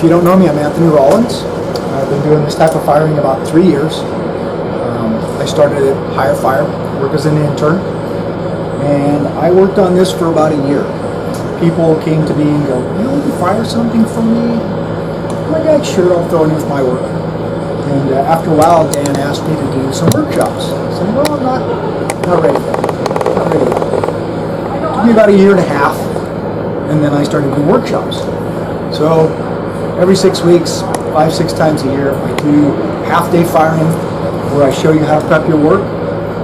you don't know me, I'm Anthony Rollins. I've been doing this type of firing about 3 years. I started at Higher Fire, worked as an intern, and I worked on this for about a year. People came to me and go, "You want to fire something for me?" I'm like, "Yeah, sure, I'll throw it in with my work." And after a while, Dan asked me to do some workshops. I said, "Well, I'm not ready yet. Not ready yet." It took me about a year and a half, and then I started doing workshops. So every 6 weeks, 5-6 times a year, I do half-day firing where I show you how to prep your work,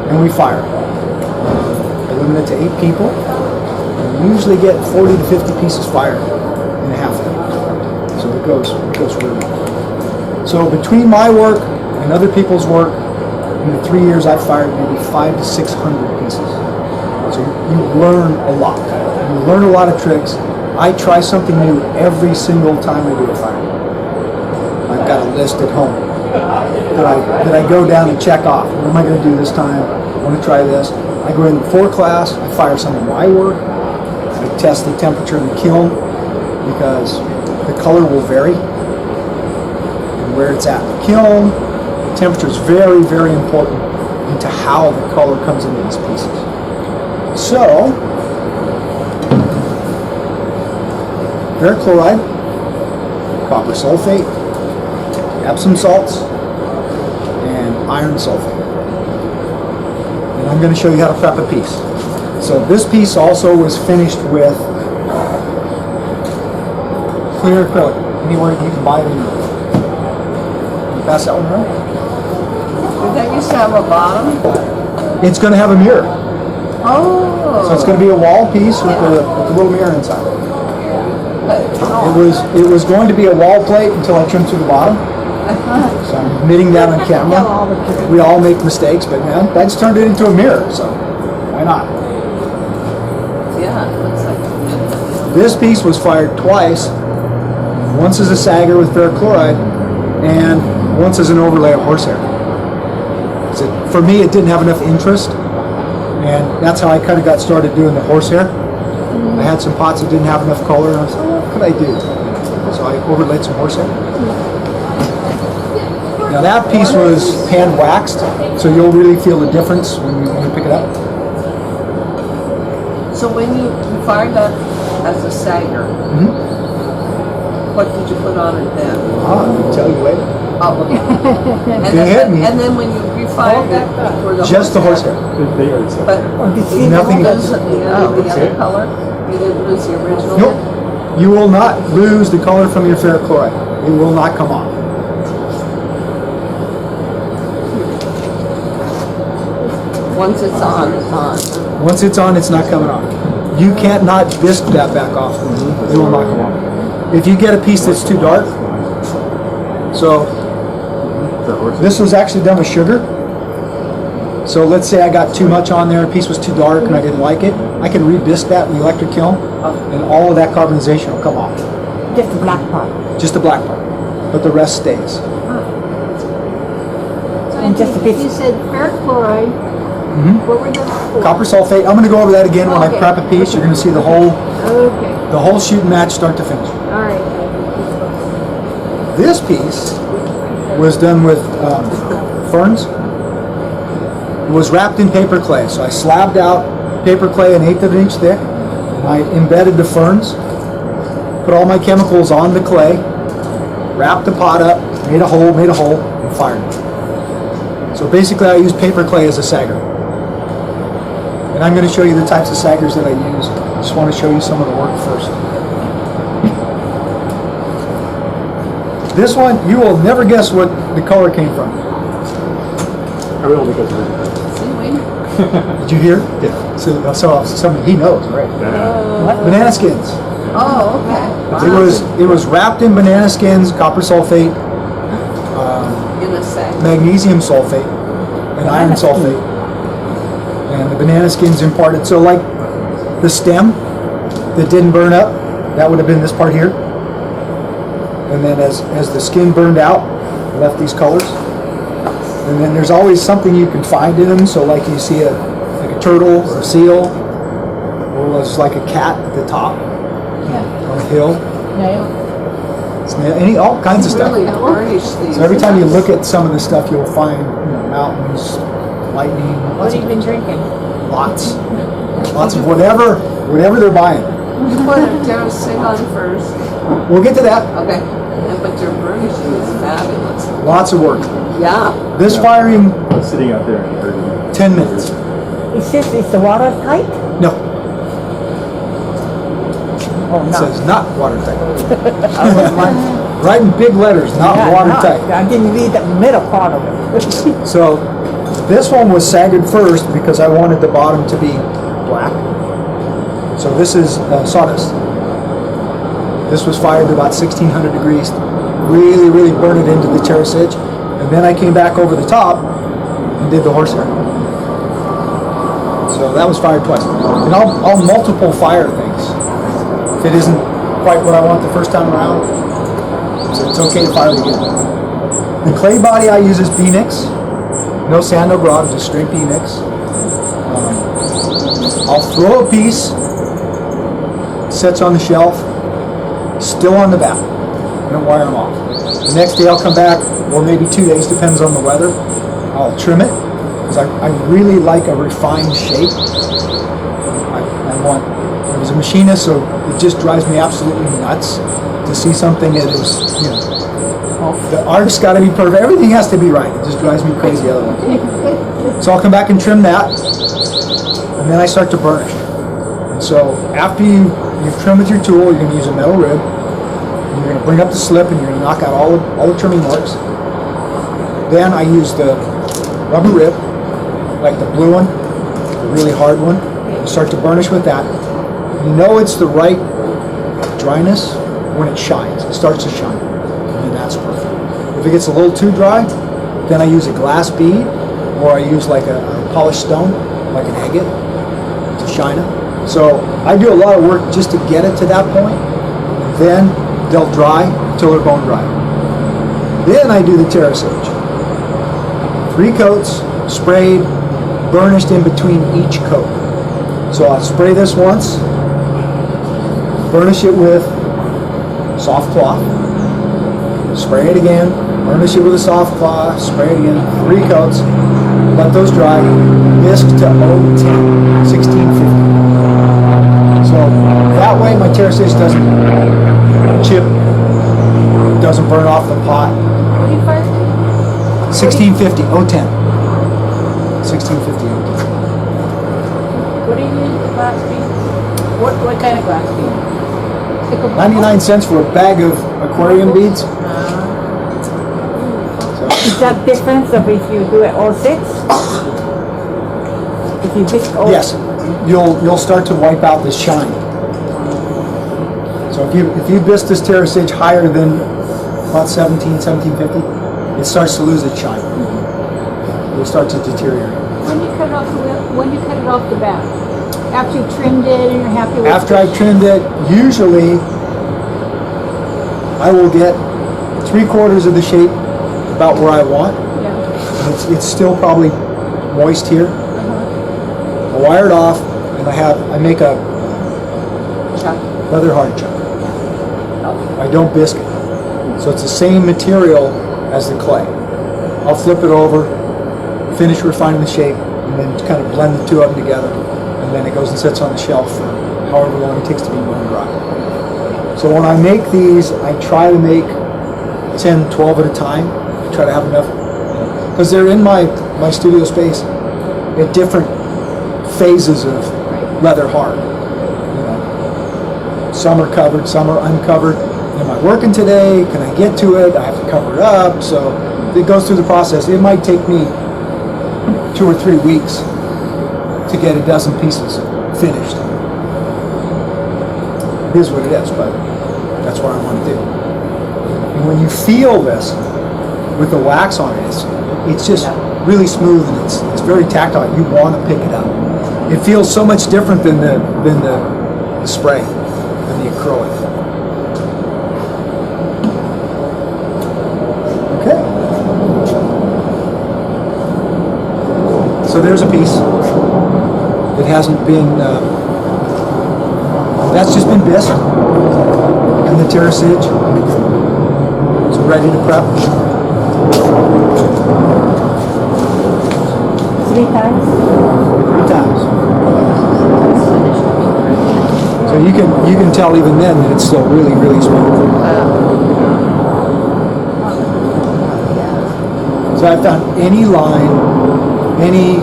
and we fire. I limit it to 8 people. We usually get 40 to 50 pieces fired in a half day. So it goes really well. So between my work and other people's work, in the 3 years I've fired maybe 500 to 600 pieces. So you learn a lot. You learn a lot of tricks. I try something new every single time I do a fire. I've got a list at home that I go down and check off. What am I going to do this time? I want to try this. I go in before class, I fire some of my work. I test the temperature in the kiln because the color will vary. And where it's at in the kiln, the temperature is very, very important into how the color comes into these pieces. So, ferric chloride, copper sulfate, Epsom salts, and iron sulfate. And I'm going to show you how to prep a piece. So this piece also was finished with clear acrylic. Anywhere you can buy it anywhere. Can you pass that one around? Did that used to have a bottom? It's going to have a mirror. Oh. So it's going to be a wall piece with a little mirror inside. It was going to be a wall plate until I trimmed through the bottom. So I'm admitting that on camera. We all make mistakes, but man, that's turned it into a mirror, so why not? Yeah, it looks like This piece was fired twice. Once as a saggar with ferric chloride, and once as an overlay of horsehair. So for me, it didn't have enough interest, and that's how I kind of got started doing the horsehair. I had some pots that didn't have enough color, and I said, what could I do? So I overlaid some horsehair. Now that piece was hand waxed, so you'll really feel the difference when you pick it up. So when you fired that as a saggar, what did you put on it then? I'll tell you later. Oh, okay. And then when you refired it for the Just the horsehair. But you didn't Nothing lose the other color? You didn't lose the original? Nope. You will not lose the color from your ferric chloride. It will not come off. Once it's on, it's on. Once it's on, it's not coming off. You can't not bisque that back off. It will not come off. If you get a piece that's too dark, so this was actually done with sugar. So let's say I got too much on there, a piece was too dark and I didn't like it, I can re-bisque that in the electric kiln and all of that carbonization will come off. Just the black part. Just the black part, but the rest stays. And just a bit. You said ferric chloride. What were those for? Copper sulfate, I'm going to go over that again when I prep a piece. You're going to see the whole shoot and match start to finish. All right. This piece was done with ferns. It was wrapped in paper clay. So I slabbed out paper clay 1/8 of an inch thick. I embedded the ferns, put all my chemicals on the clay, wrapped the pot up, made a hole, and fired it. So basically I use paper clay as a saggar. And I'm going to show you the types of saggars that I use. I just want to show you some of the work first. This one, you will never guess what the color came from. I will because of it. Did you hear? Yeah. So he knows, right? Yeah. Banana skins. Oh, okay. It was wrapped in banana skins, copper sulfate, In a saggar. magnesium sulfate, and iron sulfate. And the banana skins imparted. So like the stem that didn't burn up, that would have been this part here. And then as the skin burned out, it left these colors. And then there's always something you can find in them. So like you see like a turtle or a seal, or it was like a cat at the top on a hill. all kinds of stuff. Really burnish these. So every time you look at some of the stuff, you'll find mountains, lightning, What have you been drinking? lots of whatever they're buying. You put a terracing on first. We'll get to that. Okay. But your burnishing is fabulous. Lots of work. Yeah. This firing, I was sitting out there and heard it. 10 minutes. Is the water tight? No, Oh, it no. says not watertight. I was wondering. Right in big letters, not Yeah, watertight. I didn't read the middle part of it. So this one was saggered first because I wanted the bottom to be black. So this is sawdust. This was fired to about 1600 degrees. Really, really burn it into the terrace edge. And then I came back over the top and did the horsehair. So that was fired twice. And I'll multiple fire things. If it isn't quite what I want the first time around, so it's okay to fire it again. The clay body I use is B-Nix. No sand, no grog, just straight B-Nix. I'll throw a piece, sits on the shelf, still on the back. I don't wire them off. The next day I'll come back, or maybe 2 days, depends on the weather. I'll trim it, because I really like a refined shape. I was a machinist, so it just drives me absolutely nuts to see something that is, the artist's got to be perfect. Everything has to be right. It just drives me crazy otherwise. So I'll come back and trim that, and then I start to burnish. And so after you trim with your tool, you're going to use a metal rib. And you're going to bring up the slip, and you're going to knock out all the trimming marks. Then I use the rubber rib, like the blue one, the really hard one. You start to burnish with that. You know it's the right dryness when it shines. It starts to shine, and then that's perfect. If it gets a little too dry, then I use a glass bead, or I use like a polished stone, like an agate, to shine it. So I do a lot of work just to get it to that point. Then they'll dry till they're bone dry. Then I do the terrace edge. 3 coats, sprayed, burnished in between each coat. So I'll spray this once, burnish it with soft cloth, spray it again, burnish it with a soft cloth, spray it again, 3 coats, let those dry, bisque to 010, 1650. So that way my terrace edge doesn't chip, doesn't burn off the pot. What do you fire? 1650, 010. 1650, 010. What do you use the glass bead? What kind of glass bead? 99 cents for a bag of aquarium beads. Is that different of if you do it all 6? If you bisque all Yes, you'll start to wipe out the shine. So if you bisque this terrace edge higher than about 1750, it starts to lose its shine. It'll start to deteriorate. When you cut it off when you cut it off the back? After you've trimmed it and you're happy with After I've trimmed it, usually I will get 3/4 of the shape about where I want. Yeah. It's still probably moist here. I wire it off, and I make a Chuck. leather hard chuck. I don't bisque it. So it's the same material as the clay. I'll flip it over, finish refining the shape, and then kind of blend the two of them together. And then it goes and sits on the shelf for however long it takes to be bone dry. So when I make these, I try to make 10, 12 at a time. I try to have enough, because they're in my studio space at different phases of leather hard. Some are covered, some are uncovered. Am I working today? Can I get to it? I have to cover it up. So it goes through the process. It might take me 2 or 3 weeks to get a dozen pieces finished. It is what it is, but that's what I want to do. And when you feel this with the wax on it, it's just really smooth, and it's very tactile. You want to pick it up. It feels so much different than the spray, than the acrylic. Okay. So there's a piece that hasn't been, that's just been bisqued, and the terrace edge. So ready to prep. 3 times? 3 times. So you can tell even then that it's still really, really smooth. So I've found any line, any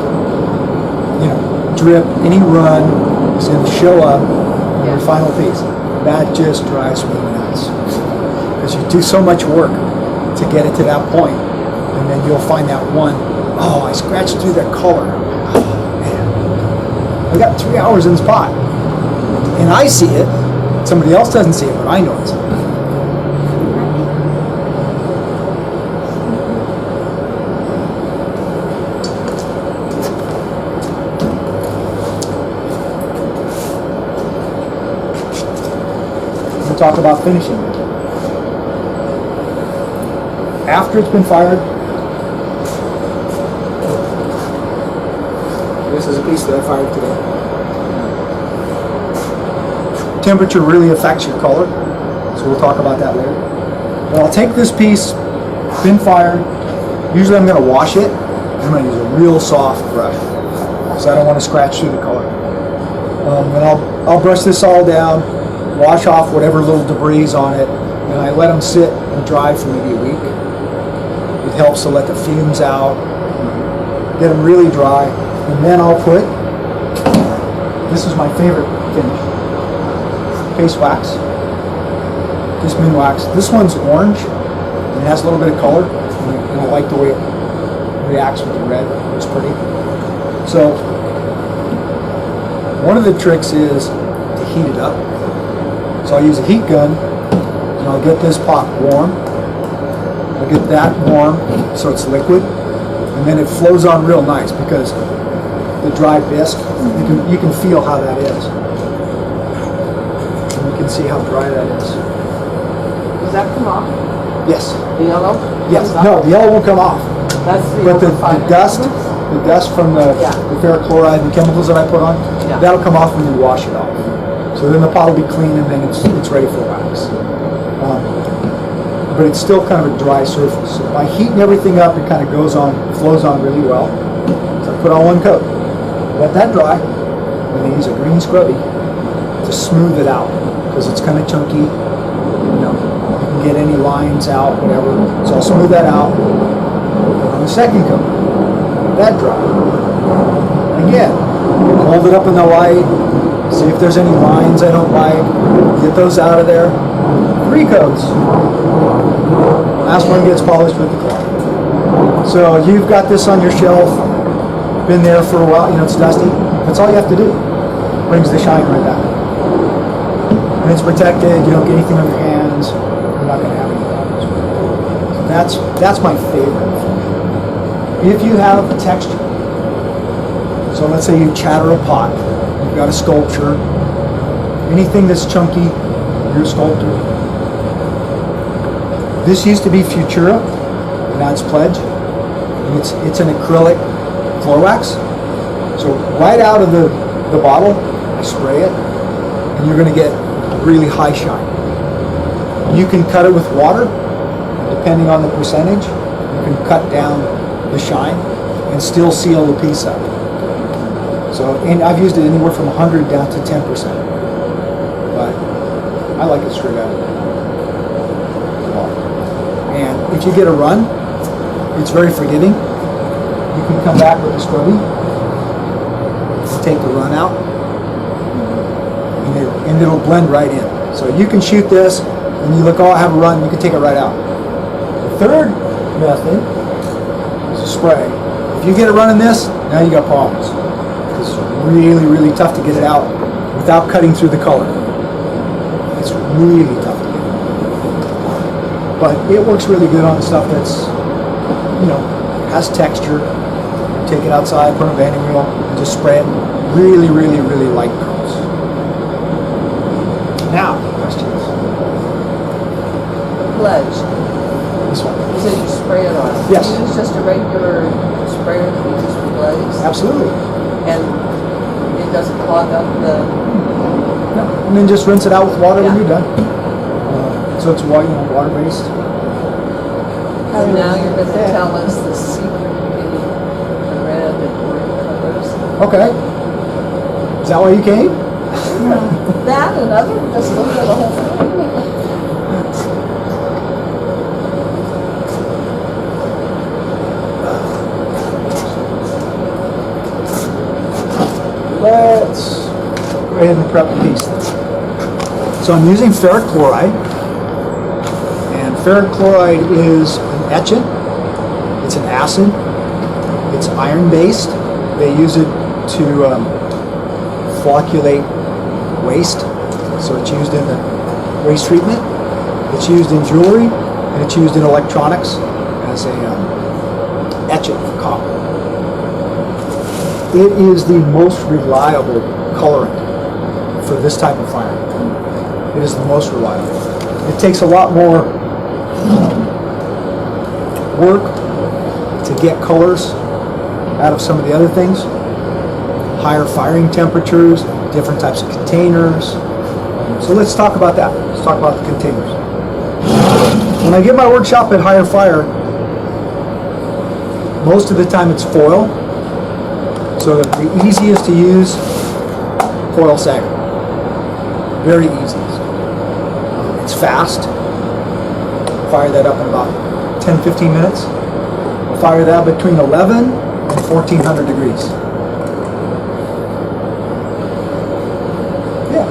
drip, any run is going to show up in the final piece. That just drives me nuts. Because you do so much work to get it to that point, and then you'll find that one, oh, I scratched through that color. Oh, man. I got 3 hours in this pot. And I see it. Somebody else doesn't see it, but I know it's it. We'll talk about finishing. After it's been fired, this is a piece that I fired today. Temperature really affects your color, so we'll talk about that later. But I'll take this piece, been fired. Usually I'm going to wash it. I'm going to use a real soft brush because I don't want to scratch through the color. And I'll brush this all down, wash off whatever little debris is on it, and I let them sit and dry for maybe a week. It helps to let the fumes out, get them really dry, and then I'll put, this is my favorite finish, paste wax, just min wax. This one's orange, and it has a little bit of color, and I like the way it reacts with the red. It's pretty. So, one of the tricks is to heat it up. So I'll use a heat gun, and I'll get this pot warm. I'll get that warm so it's liquid, and then it flows on real nice because the dry bisque, you can feel how that is. And you can see how dry that is. Does that come off? Yes. The yellow? Yes. No, the yellow won't come off. That's the But the overfine dust, pigments? the dust from the ferric chloride and the chemicals that I put on, Yeah. that'll come off when you wash it off. So then the pot will be clean and then it's ready for wax. But it's still kind of a dry surface. So by heating everything up, it kind of flows on really well. So I put on one coat. Let that dry, and then use a green scrubby to smooth it out because it's kind of chunky. You can get any lines out, whatever. So I'll smooth that out. Put on the second coat. Let that dry. Again, hold it up in the light. See if there's any lines I don't like. Get those out of there. 3 coats. Last one gets polished with the cloth. So you've got this on your shelf, been there for a while, it's dusty. That's all you have to do. Brings the shine right back. And it's protected, you don't get anything on your hands, you're not going to have any problems. So that's my favorite. If you have texture, so let's say you chatter a pot, you've got a sculpture, anything that's chunky, you're a sculptor. This used to be Futura, now it's Pledge. And it's an acrylic floor wax. So right out of the bottle, I spray it, and you're going to get really high shine. You can cut it with water, depending on the percentage. You can cut down the shine and still seal the piece up. So, and I've used it anywhere from 100 down to 10%. But I like it straight out of the bottle. And if you get a run, it's very forgiving. You can come back with a scrubby, take the run out, and it'll blend right in. So you can shoot this, and you look, oh, I have a run, you can take it right out. The third method is a spray. If you get a run in this, now you got problems. It's really, really tough to get it out without cutting through the color. It's really tough to get it out. But it works really good on stuff that's, has texture. Take it outside, put on a banding wheel, and just spray it. Really, really, really light curls. Now, questions? Pledge. This one. You said you spray it on. Yes. You use just a regular sprayer that you use for glaze? Absolutely. And it doesn't clog up the... No. And then just rinse it out with water when Yeah. you're done. So it's water-based. And now you're going to tell us the secret of getting the red and orange colors. Okay. Is that why you came? That and other, just look at the whole thing. Let's go ahead and prep the piece. So I'm using ferric chloride, and ferric chloride is an etchant. It's an acid. It's iron-based. They use it to flocculate waste. So it's used in the waste treatment. It's used in jewelry, and it's used in electronics as a etchant for copper. It is the most reliable colorant for this type of fire. It is the most reliable. It takes a lot more work to get colors out of some of the other things. Higher firing temperatures, different types of containers. So let's talk about that. Let's talk about the containers. When I give my workshop at Higher Fire, most of the time it's foil. So the easiest to use, foil saggar. Very easy. It's fast. Fire that up in about 10-15 minutes. We'll fire that between 11 and 1400 degrees. Yeah.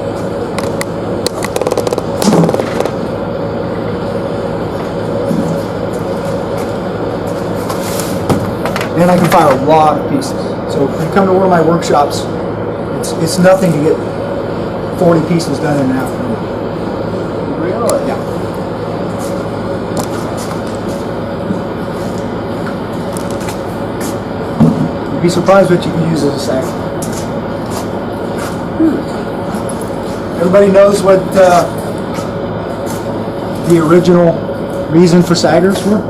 And I can fire a lot of pieces. So if you come to one of my workshops, it's nothing to get 40 pieces done in an afternoon. Really? Yeah. You'd be surprised what you can use as a saggar. Everybody knows what the original reason for saggars were?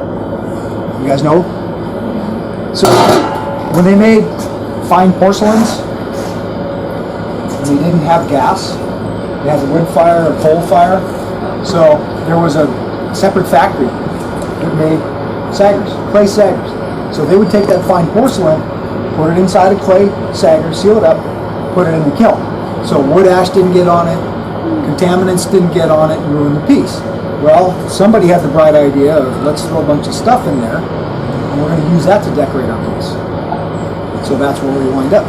You guys know? So when they made fine porcelains, they didn't have gas. They had a wood fire or coal fire. So there was a separate factory that made saggars, clay saggars. So they would take that fine porcelain, put it inside a clay saggar, seal it up, put it in the kiln. So wood ash didn't get on it, contaminants didn't get on it and ruin the piece. Well, somebody had the bright idea of let's throw a bunch of stuff in there and we're going to use that to decorate our piece. So that's where we wind up.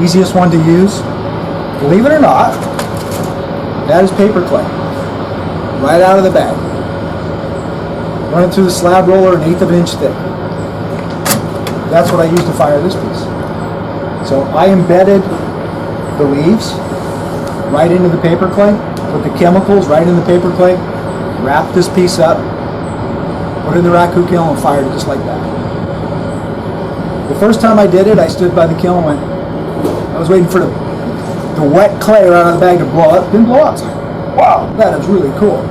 Easiest one to use, believe it or not, that is paper clay. Right out of the bag. Run it through the slab roller, an 1/8 of an inch thick. That's what I used to fire this piece. So I embedded the leaves right into the paper clay, put the chemicals right in the paper clay, wrapped this piece up, put it in the raku kiln and fired it just like that. The first time I did it, I stood by the kiln and went, I was waiting for the wet clay right out of the bag to blow up. Didn't blow up. It's like, wow, that is really cool.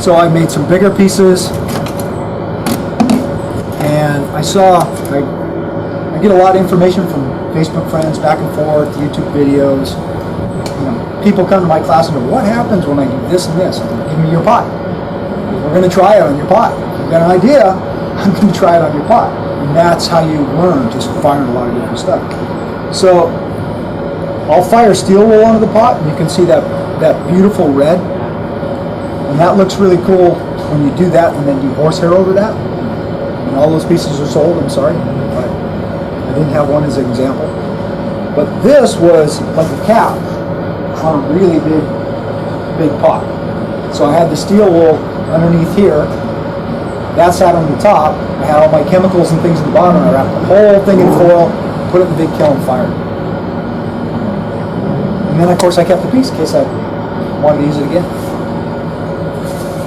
So I made some bigger pieces, and I get a lot of information from Facebook friends, back and forth, YouTube videos. You know, people come to my class and go, what happens when I do this and this? I'm like, give me your pot. We're going to try it on your pot. If you've got an idea, I'm going to try it on your pot. And that's how you learn, just firing a lot of different stuff. So I'll fire steel wool onto the pot, and you can see that beautiful red. And that looks really cool when you do that and then do horsehair over that. And all those pieces are sold, I'm sorry. I didn't have one as an example. But this was like a cap on a really big pot. So I had the steel wool underneath here. That sat on the top. I had all my chemicals and things at the bottom. I wrapped the whole thing in foil, put it in the big kiln and fired. And then of course I kept the piece in case I wanted to use it again.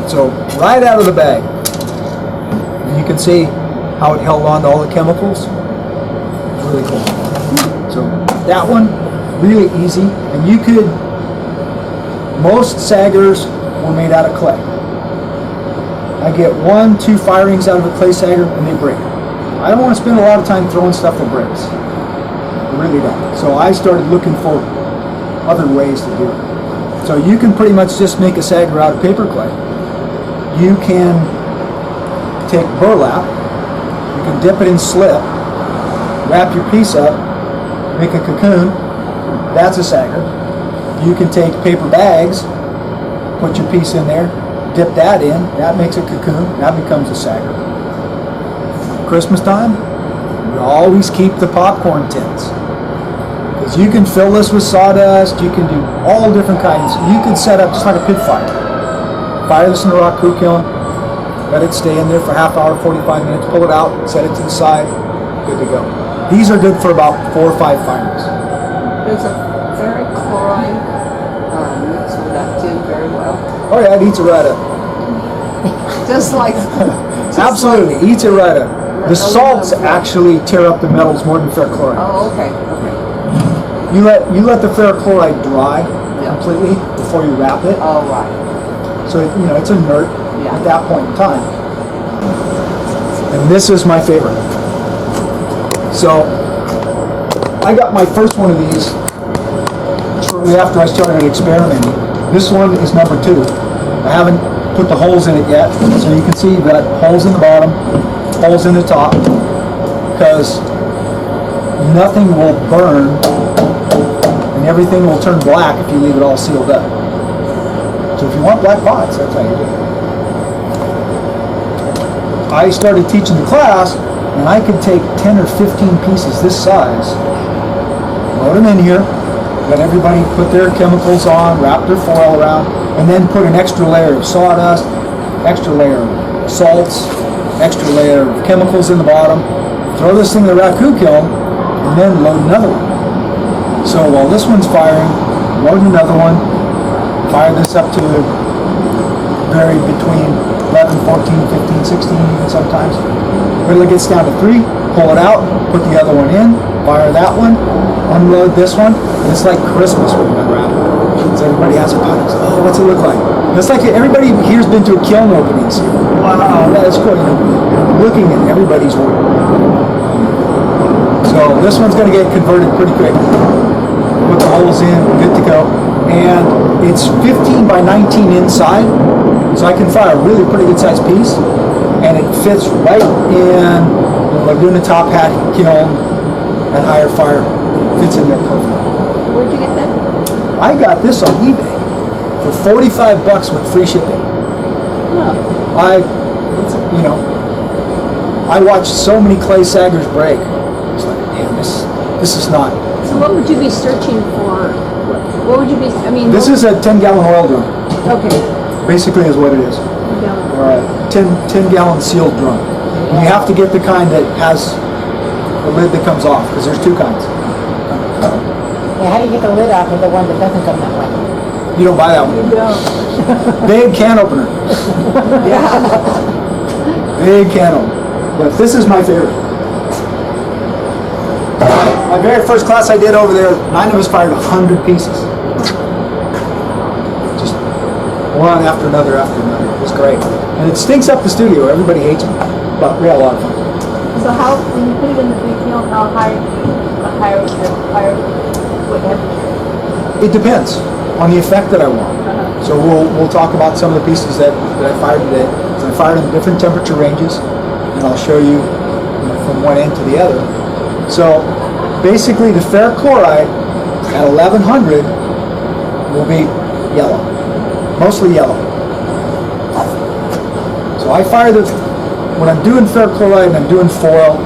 So right out of the bag, you can see how it held on to all the chemicals. It's really cool. So that one, really easy. And you could, most saggars were made out of clay. I get 1-2 firings out of a clay saggar and they break. I don't want to spend a lot of time throwing stuff that breaks. I really don't. So I started looking for other ways to do it. So you can pretty much just make a saggar out of paper clay. You can take burlap, you can dip it in slip, wrap your piece up, make a cocoon, that's a saggar. You can take paper bags, put your piece in there, dip that in, that makes a cocoon, that becomes a saggar. Christmas time, we always keep the popcorn tins. Because you can fill this with sawdust, you can do all different kinds. You can set up just like a pit fire. Fire this in a rock crew kiln, let it stay in there for half hour, 45 minutes, pull it out, set it to the side, good to go. These are good for about 4 or 5 firings. There's a ferric chloride mixed with that tin very well. Oh yeah, it eats it right up. Just like Absolutely, eats it right up. The salts actually tear up the metals more than ferric chloride. Oh, okay, okay. You let the ferric chloride dry completely before you wrap it. All right. So it's inert Yeah. at that point in time. And this is my favorite. So I got my first one of these shortly after I started experimenting. This one is number 2. I haven't put the holes in it yet, so you can see you've got holes in the bottom, holes in the top, because nothing will burn and everything will turn black if you leave it all sealed up. So if you want black pots, that's how you do it. I started teaching the class, and I could take 10 or 15 pieces this size, load them in here, let everybody put their chemicals on, wrap their foil around, and then put an extra layer of sawdust, extra layer of salts, extra layer of chemicals in the bottom, throw this in the raku kiln, and then load another one. So while this one's firing, load another one, fire this up to vary between 11, 14, 15, 16 even sometimes. Until it gets down to 3, pull it out, put the other one in, fire that one, unload this one, and it's like Christmas when you unwrap it. So everybody has a pot. Oh, what's it look like? And it's like everybody here's been to a kiln opening. So, wow, that's cool. Looking at everybody's work. So this one's going to get converted pretty quick. Put the holes in, good to go. And it's 15 by 19 inside, so I can fire a really pretty good sized piece, and it fits right in like doing a top hat kiln at higher fire. Fits in there perfect. Where'd you get that? I got this on eBay for $45 with free shipping. I watched so many clay saggers break. It's like, man, this is not. So what would you be searching for? What would you be, This is a 10-gallon oil drum. Okay. Basically is what it is. Yeah. Or a 10-gallon sealed drum. And you have to get the kind that has the lid that comes off, because there's 2 kinds. Yeah, how do you get the lid off of the one that doesn't come that way? You don't buy that one. Big can opener. Big can opener. But this is my favorite. My very first class I did over there, 9 of us fired 100 pieces. Just one after another after another. It was great. And it stinks up the studio. Everybody hates them. But we had a lot of fun. So how, when you put it in the big kiln, how high is the fire? What temperature? It depends on the effect that I want. So we'll talk about some of the pieces that I fired today. So I fired in different temperature ranges, and I'll show you, from one end to the other. So basically the ferric chloride at 1100 will be yellow, mostly yellow. So I fire when I'm doing ferric chloride and I'm doing foil,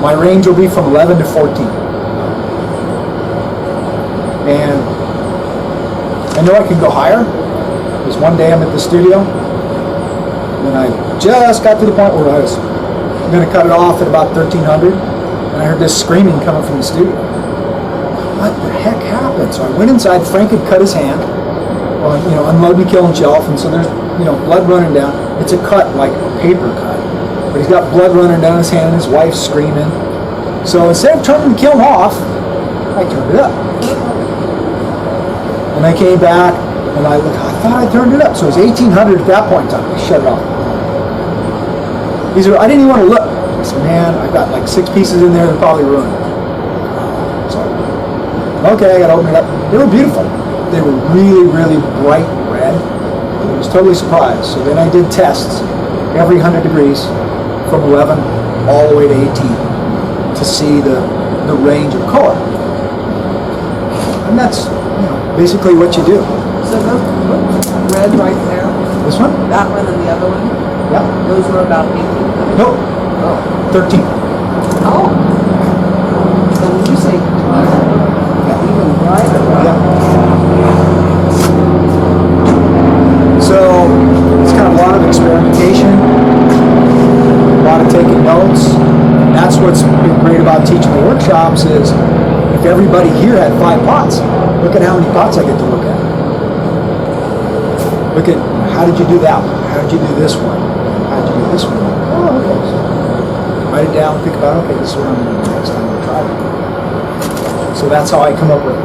my range will be from 11 to 14. And I know I can go higher, because one day I'm at the studio, and I just got to the point where I was going to cut it off at about 1300, and I heard this screaming coming from the studio. What the heck happened? So I went inside. Frank had cut his hand, unloading the kiln shelf, and so there's blood running down. It's a cut like a paper cut, but he's got blood running down his hand, and his wife's screaming. So instead of turning the kiln off, I turned it up. And I came back, and I thought I turned it up. So it was 1800 at that point in time. I shut it off. I didn't even want to look. I said, man, I've got like 6 pieces in there that are probably ruined. So, okay, I got to open it up. They were beautiful. They were really, really bright red. I was totally surprised. So then I did tests. every 100 degrees from 11 all the way to 18 to see the range of color. And that's basically what you do. So those red right there, This one? that one and the other one, Yeah. those were about 1800. Nope. Oh. 13. Oh. So when you say even brighter, right? Yeah. So it's kind of a lot of experimentation, a lot of taking notes. That's what's been great about teaching the workshops is if everybody here had 5 pots, look at how many pots I get to look at. Look at how did you do that one? How did you do this one? How did you do this one? Oh, okay. So write it down, think about, okay, this is what I'm going to do next time I try it. So that's how I come up with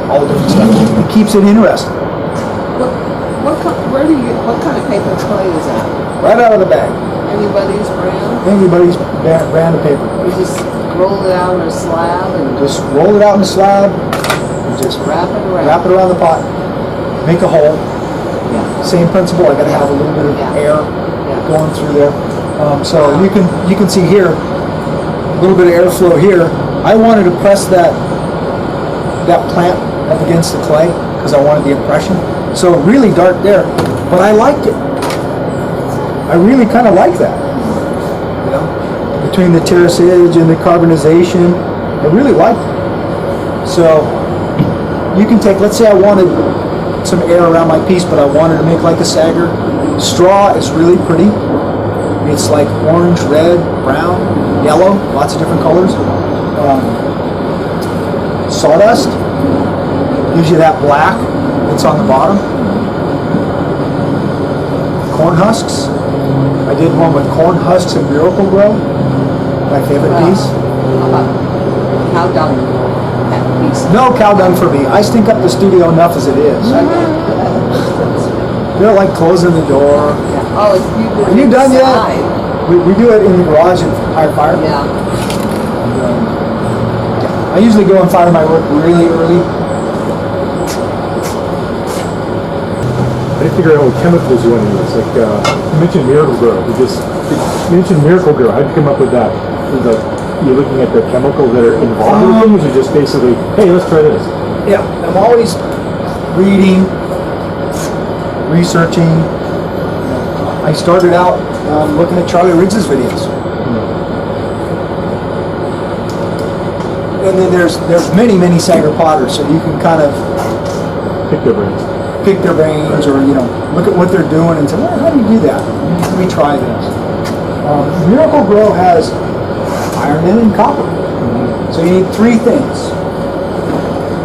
all the different stuff. It keeps it interesting. What kind of paper clay is that? Right out of the bag. Anybody's brand? Anybody's brand of paper. You just roll it out on a slab and Just roll it out in a slab and just wrap it around. wrap it around the pot. Make a hole. Yeah. Same principle. I got to have a little bit of Yeah. air Yeah. going through there. So you can see here a little bit of airflow here. I wanted to press that plant up against the clay because I wanted the impression. So really dark there, but I liked it. I really kind of like that. You know, between the terracage and the carbonization, I really liked it. So you can take, let's say I wanted some air around my piece, but I wanted to make like a Saggar. Straw is really pretty. It's like orange, red, brown, yellow, lots of different colors. Sawdust gives you that black that's on the bottom. Corn husks. I did one with corn husks and Miracle Grow. My favorite piece. Cow dung. That piece. No cow dung for me. I stink up the studio enough as it is. Feel like closing the door. Yeah. Oh, if you do Are you done yet? inside. We do it in the garage and higher fire. Yeah. I usually go and fire my work really early. I didn't figure out what chemicals you want to use. Like, you mentioned Miracle Grow. You mentioned Miracle Grow. How'd you come up with that? Is that you're looking at the chemicals that are involved in things, or just basically, hey, let's try this? Yeah, I'm always reading, researching. I started out looking at Charlie Riggs's videos. And then there's many Saggar potters, so you can kind of Pick their brains. or look at what they're doing and say, well, how do you do that? Let me try this. Miracle Grow has iron in and copper. So you need 3 things.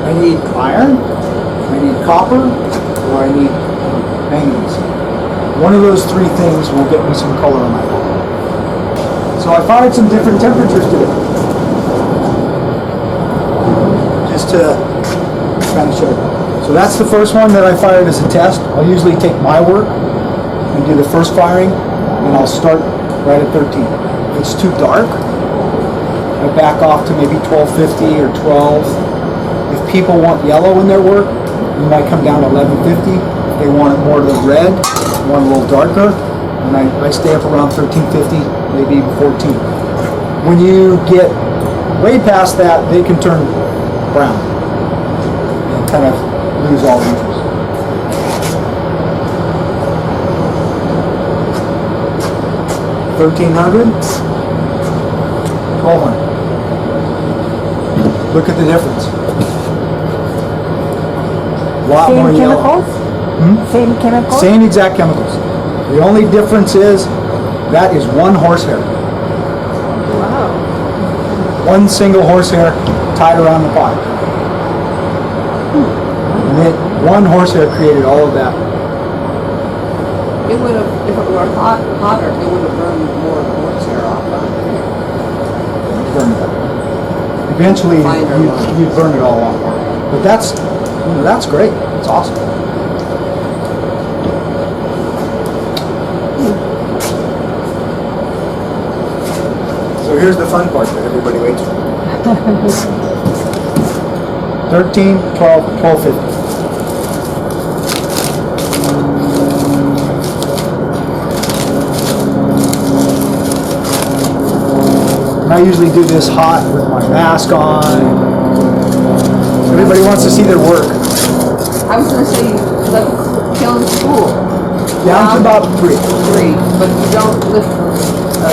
I need iron, I need copper, or I need manganese. One of those 3 things will get me some color on my pot. So I fired some different temperatures today. Just to kind of show you. So that's the first one that I fired as a test. I'll usually take my work and do the first firing, and I'll start right at 13. If it's too dark, I back off to maybe 1250 or 12. If people want yellow in their work, you might come down to 1150. If they want it more to the red, want a little darker, and I stay up around 1350, maybe even 14. When you get way past that, they can turn brown and kind of lose all interest. $1,300, $1,200. Look at the difference. A lot more Same yellow. chemicals? Same chemicals? Same exact chemicals. The only difference is that is 1 horsehair. Wow. 1 single horsehair tied around the pot. And then 1 horsehair created all of that. It would have, if it were hotter, it would have burned more horsehair off of it. Burn it up. Eventually, Finer lines. you burn it all off. But that's great. It's awesome. So here's the fun part that everybody waits for. 13, 12, 1250. I usually do this hot with my mask on. Everybody wants to see their work. I was gonna say, let the kiln cool. Down to about 3. 3, but you don't lift them.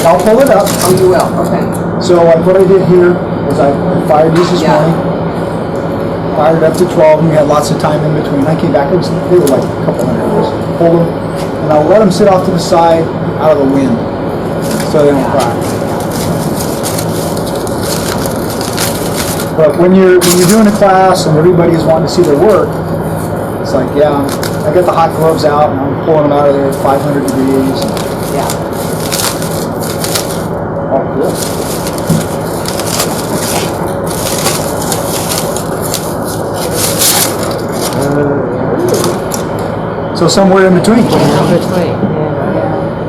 I'll pull it up. Oh, you will, okay. So like what I did here is I fired these this Yeah. morning. Fired up to 12 and we had lots of time in between. I came back, they were like a couple hundred hours. Pulled them and I'll let them sit off to the side out of the wind so they don't crack. But when you're doing a class and everybody is wanting to see their work, it's like, yeah, I got the hot gloves out and I'm pulling them out of there at 500 degrees. Yeah. Oh, cool. So somewhere in between.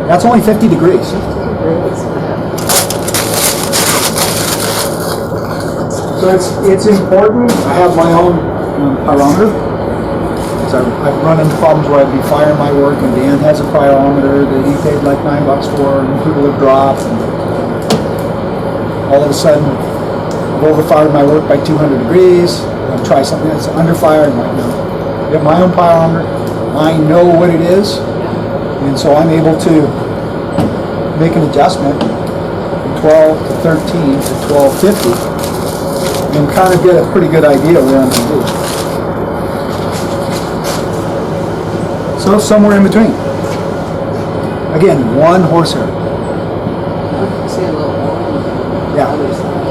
That's only 50 degrees. So it's important. I have my own pyrometer. So I've run into problems where I'd be firing my work and Dan has a pyrometer that he paid like $9 for and people have dropped. And all of a sudden, I've overfired my work by 200 degrees. I'll try something that's under fire. I'm like, no. I have my own pyrometer. I know what it is. And so I'm able to make an adjustment from 12 to 13 to 1250 and kind of get a pretty good idea where I'm going to be. So somewhere in between. Again, 1 horsehair. See a little orange. Yeah. Other side.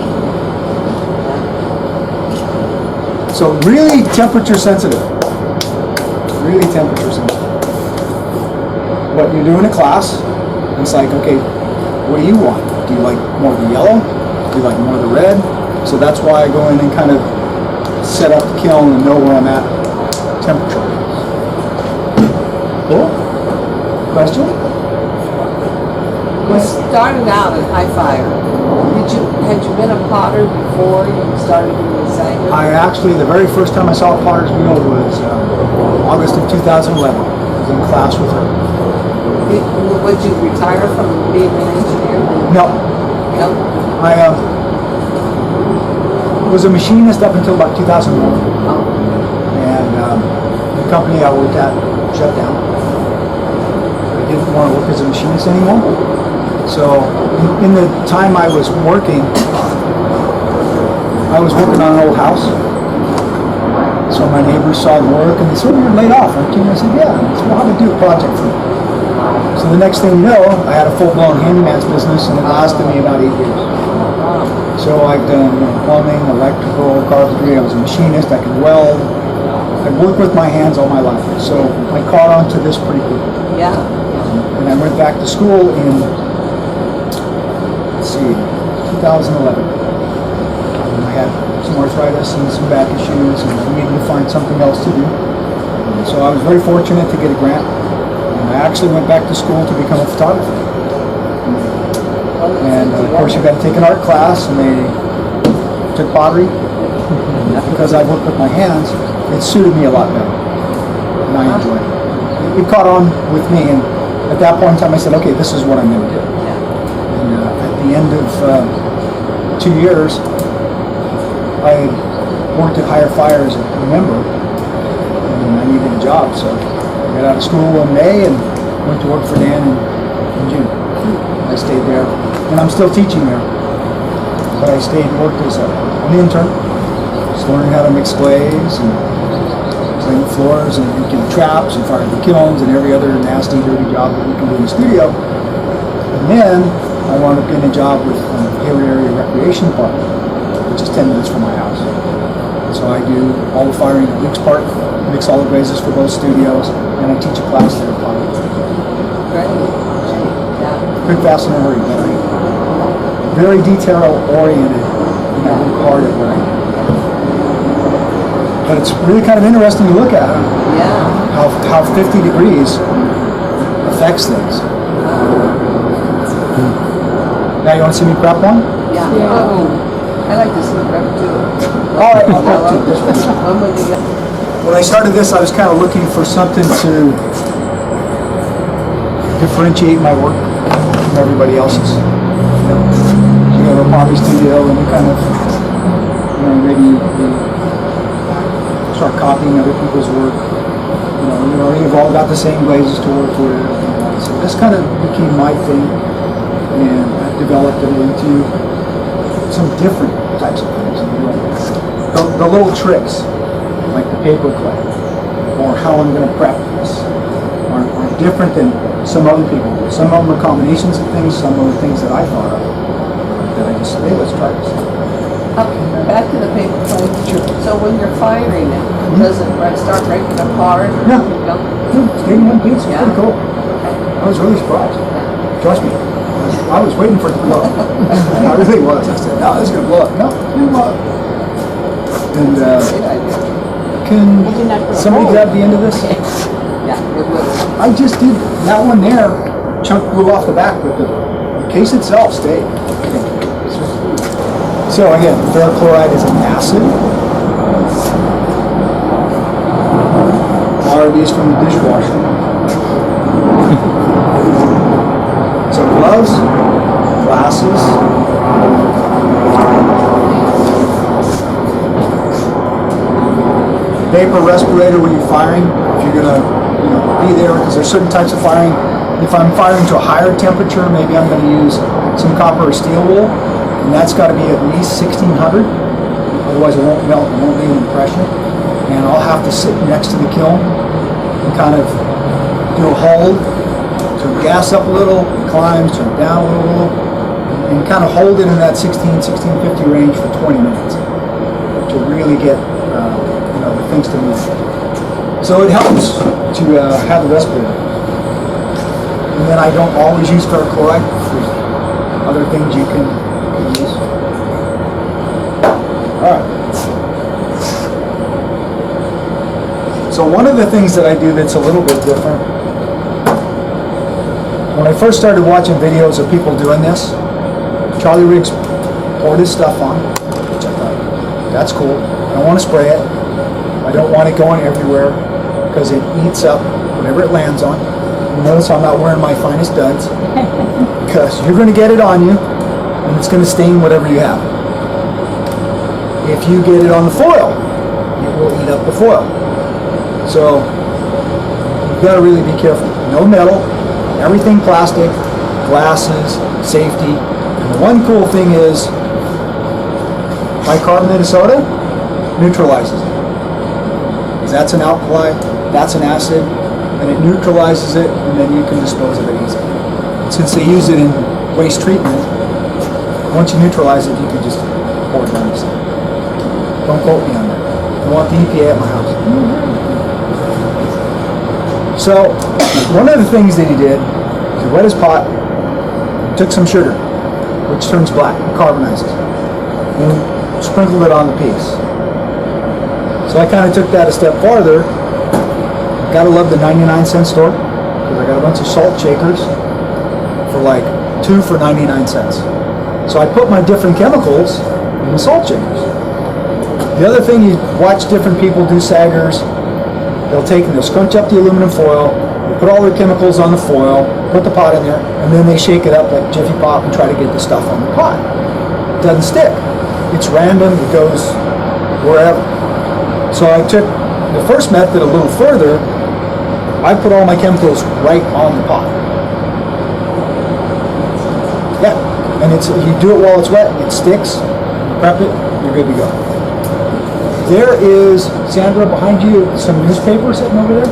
So really temperature sensitive. Really temperature sensitive. What you do in a class, it's like, okay, what do you want? Do you like more of the yellow? Do you like more of the red? So that's why I go in and kind of set up the kiln and know where I'm at temperature. Cool? Question? You started out at high fire. Had you been a potter before you started doing the Saggar? I actually, the very first time I saw a potter's wheel was August of 2011. I was in class with her. Would you retire from being an engineer? No, No? I was a machinist up until about 2001. Oh. And the company I worked at shut down. I didn't want to work as a machinist anymore. So in the time I was working on an old house. So my neighbors saw the work and they said, "You're laid off, aren't you?" And I said, "Yeah." I said, "Well, how to do a project for me?" So the next thing you know, I had a full-blown handyman's business and it lasted me about 8 years. So I've done plumbing, electrical, carpentry. I was a machinist. I could weld. I've worked with my hands all my life. So I caught on to this pretty quickly. Yeah. And I went back to school in, 2011. And I had some arthritis and some back issues and I needed to find something else to do. And so I was very fortunate to get a grant. And I actually went back to school to become a photographer. And of course, you've got to take an art class, and they took pottery. Because I work with my hands, it suited me a lot better, and I enjoyed it. It caught on with me, and at that point in time, I said, okay, this is what I'm going to do. And at the end of 2 years, I worked at Higher Fire as a member, and I needed a job, so I got out of school in May and went to work for Dan in June. I stayed there, and I'm still teaching there. But I stayed and worked as an intern, just learning how to mix glaze and clean the floors and making traps and firing the kilns and every other nasty, dirty job that we can do in the studio. And then I wound up getting a job with the Hayward Area Recreation Park, which is 10 minutes from my house. So I do all the firing at Luke's Park, mix all the glazes for both studios, and I teach a class there. Great. Quick, fast, and hurry, but I'm very detail-oriented, and I work hard at what I do. But it's really kind of interesting to look at Yeah. how 50 degrees affects things. Now you want to see me prep one? Yeah. Oh, I like to see the prep too. All right, I'll prep two. I'm with you. When I started this, I was kind of looking for something to differentiate my work from everybody else's. You know, a pottery studio and you kind of, maybe you start copying other people's work. You've all got the same glazes to work with. So this kind of became my thing, and I've developed it into some different types of things. The little tricks, like the paper clay, or how I'm going to prep this, are different than some other people do. Some of them are combinations of things, some of the things that I thought of, that I just say, hey, let's try this. Okay, back to the paper plate. So when you're firing it, does it start breaking apart? Yeah. No? Stayed in one piece, it's Yeah. pretty cool. Okay. I was really surprised. Trust me, I was waiting for it to blow. I really was. I said, no, this is going to blow up. No, it's going to blow up. And Great idea. Did you not can put a somebody hole? grab the end of this? Yeah, it will. I just did that one there. Chunk blew off the back, but the case itself stayed. So again, ferric chloride is an acid. Borrowed these from the dishwasher. So gloves, glasses. Vapor respirator when you're firing. If you're gonna, be there, because there's certain types of firing. If I'm firing to a higher temperature, maybe I'm going to use some copper or steel wool, and that's got to be at least 1600. Otherwise, it won't melt. It won't leave an impression. And I'll have to sit next to the kiln and kind of do a hold, turn the gas up a little, climb, turn it down a little, and kind of hold it in that 1650 range for 20 minutes to really get the things to move. So it helps to have the respirator. And then I don't always use ferric chloride. There's other things you can use. Alright. So one of the things that I do that's a little bit different, when I first started watching videos of people doing this, Charlie Riggs poured his stuff on, which I thought, that's cool. I don't want to spray it. I don't want it going everywhere because it eats up whatever it lands on. You notice I'm not wearing my finest duds because you're going to get it on you and it's going to stain whatever you have. If you get it on the foil, it will eat up the foil. So you've got to really be careful. No metal, everything plastic, glasses, safety. And the one cool thing is bicarbonate of soda neutralizes it. Because that's an alkali, that's an acid, and it neutralizes it, and then you can dispose of it easily. Since they use it in waste treatment, once you neutralize it, you can just pour it down the side. Don't quote me on that. I want the EPA at my house. So, one of the things that he did, he wet his pot, took some sugar, which turns black, carbonizes, and sprinkled it on the piece. So I kind of took that a step farther. Gotta love the 99-cent store, because I got a bunch of salt shakers for like 2 for 99 cents. So I put my different chemicals in the salt shakers. The other thing, you watch different people do saggers. They'll take and they'll scrunch up the aluminum foil, they put all their chemicals on the foil, put the pot in there, and then they shake it up like Jiffy Pop and try to get the stuff on the pot. It doesn't stick. It's random, it goes wherever. So I took the first method a little further. I put all my chemicals right on the pot. Yeah, and you do it while it's wet, it sticks, you prep it, you're good to go. There is, Sandra, behind you, some newspaper sitting over there.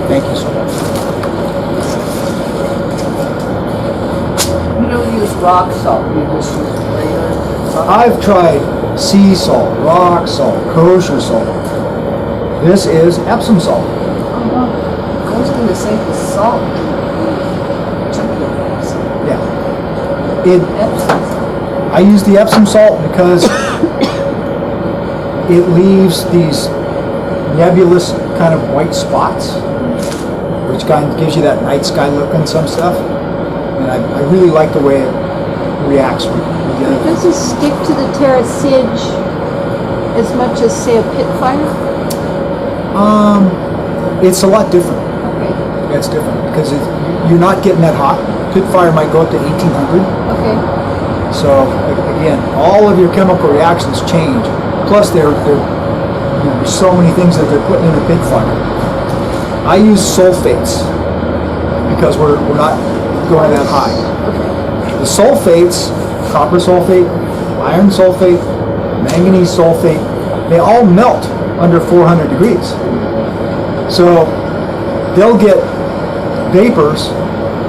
Thank you so much. You don't use rock salt, you just use regular salt. I've tried sea salt, rock salt, kosher salt. This is Epsom salt. I was going to say the salt. Chunky things. Yeah. Epsom. I use the Epsom salt because it leaves these nebulous kind of white spots, which kind of gives you that night sky look on some stuff. And I really like the way it reacts with the other. Does it stick to the terracage as much as, say, a pit fire? It's a lot different. Okay. Yeah, it's different because you're not getting that hot. Pit fire might go up to 1800. Okay. So again, all of your chemical reactions change. Plus, there's so many things that they're putting in a pit fire. I use sulfates because we're not going that high. The sulfates, copper sulfate, iron sulfate, manganese sulfate, they all melt under 400 degrees. So they'll get vapors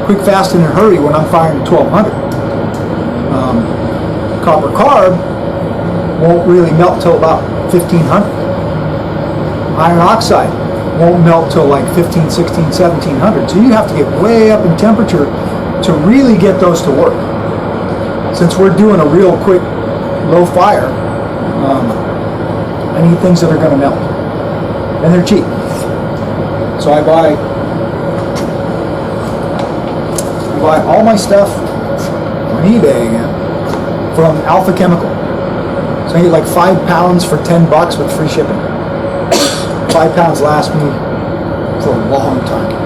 quick, fast, and in a hurry when I'm firing at 1200. Copper carb won't really melt till about 1500. Iron oxide won't melt till like 15, 16, 1700. So you have to get way up in temperature to really get those to work. Since we're doing a real quick low fire, I need things that are going to melt. And they're cheap. So I buy all my stuff on eBay again from Alpha Chemical. So I get like 5 pounds for $10 with free shipping. 5 pounds lasts me for a long time.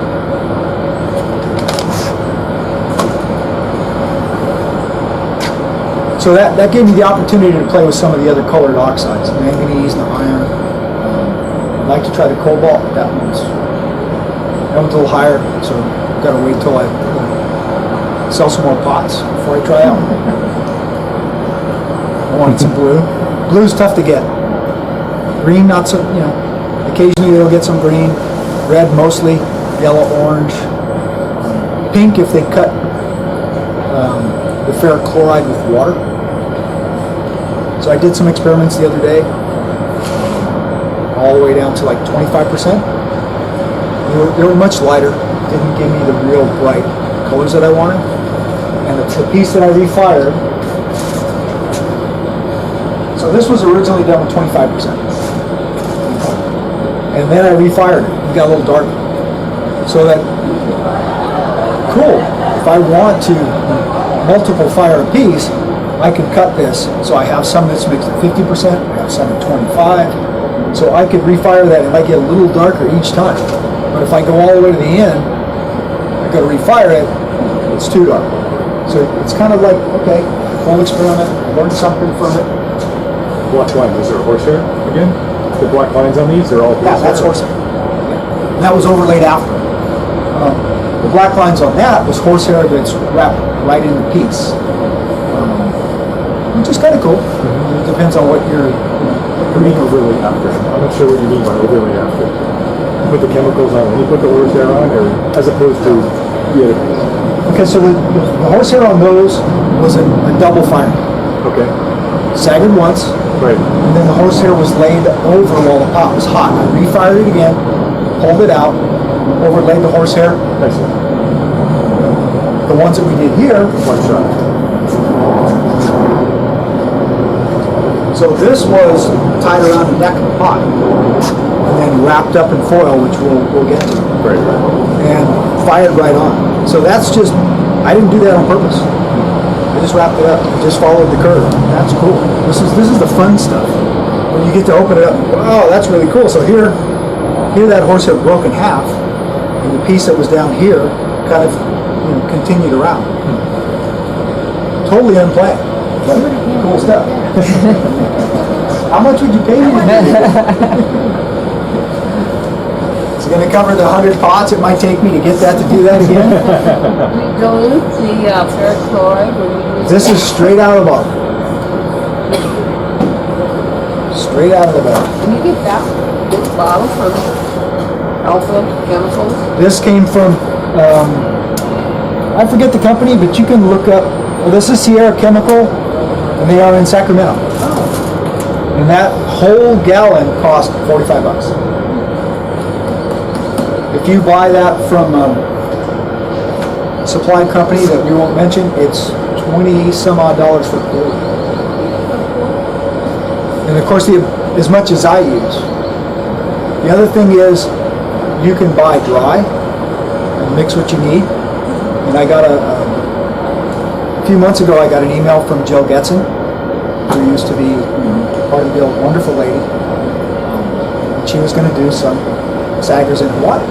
So that gave me the opportunity to play with some of the other colored oxides, the manganese and the iron. I'd like to try the cobalt, but that one's a little higher, so I've got to wait till I sell some more pots before I try out. I wanted some blue. Blue's tough to get. Green, not so, occasionally they'll get some green. Red mostly, yellow, orange. Pink if they cut the ferric chloride with water. So I did some experiments the other day, all the way down to like 25%. They were much lighter, didn't give me the real bright colors that I wanted. And the piece that I refired, so this was originally done with 25%. And then I refired it, it got a little darker. So that, cool, if I want to multiple fire a piece, I can cut this. So I have some that's mixed at 50%, I have some at 25. So I could refire that and I get a little darker each time. But if I go all the way to the end, I go to refire it, it's too dark. So it's kind of like, okay, full experiment, learn something from it. Black line, is there a horsehair again? The black lines on these are all horsehair? Yeah, that's horsehair. That was overlaid after. The black lines on that was horsehair that's wrapped right in the piece. Which is kind of cool. It depends on what you're... What do you mean overlay after? I'm not sure what you mean by overlay after. You put the chemicals on when you put the horsehair on, or as opposed to the other piece? Okay, so the horsehair on those was a double fire. Okay. Saggered once, Right. and then the horsehair was laid over while the pot was hot. I refired it again, pulled it out, overlaid the horsehair. I see. The ones that we did here, One shot. so this was tied around the neck of the pot, and then wrapped up in foil, which we'll get to, Right. and fired right on. So that's just, I didn't do that on purpose. I just wrapped it up, just followed the curve. That's cool. This is the fun stuff. When you get to open it up, wow, that's really cool. So here that horsehair broke in half, and the piece that was down here kind of continued around. Totally unplanned, but cool stuff. How much would you pay me to do that? It's going to cover the 100 pots it might take me to get that to do that again. We dilute the ferric chloride when we use This is straight out of the bottle. Straight out of the bottle. Can you get this bottle from Alpha Chemicals? This came from, I forget the company, but you can look up, well, this is Sierra Chemical, and they are in Sacramento. And that whole gallon cost $45. If you buy that from a supply company that we won't mention, it's 20 some odd dollars for a quart. And of course, as much as I use. The other thing is, you can buy dry and mix what you need. And I got a few months ago, I got an email from Jill Getson, who used to be part of the old wonderful lady. She was going to do some Saggers in Hawaii.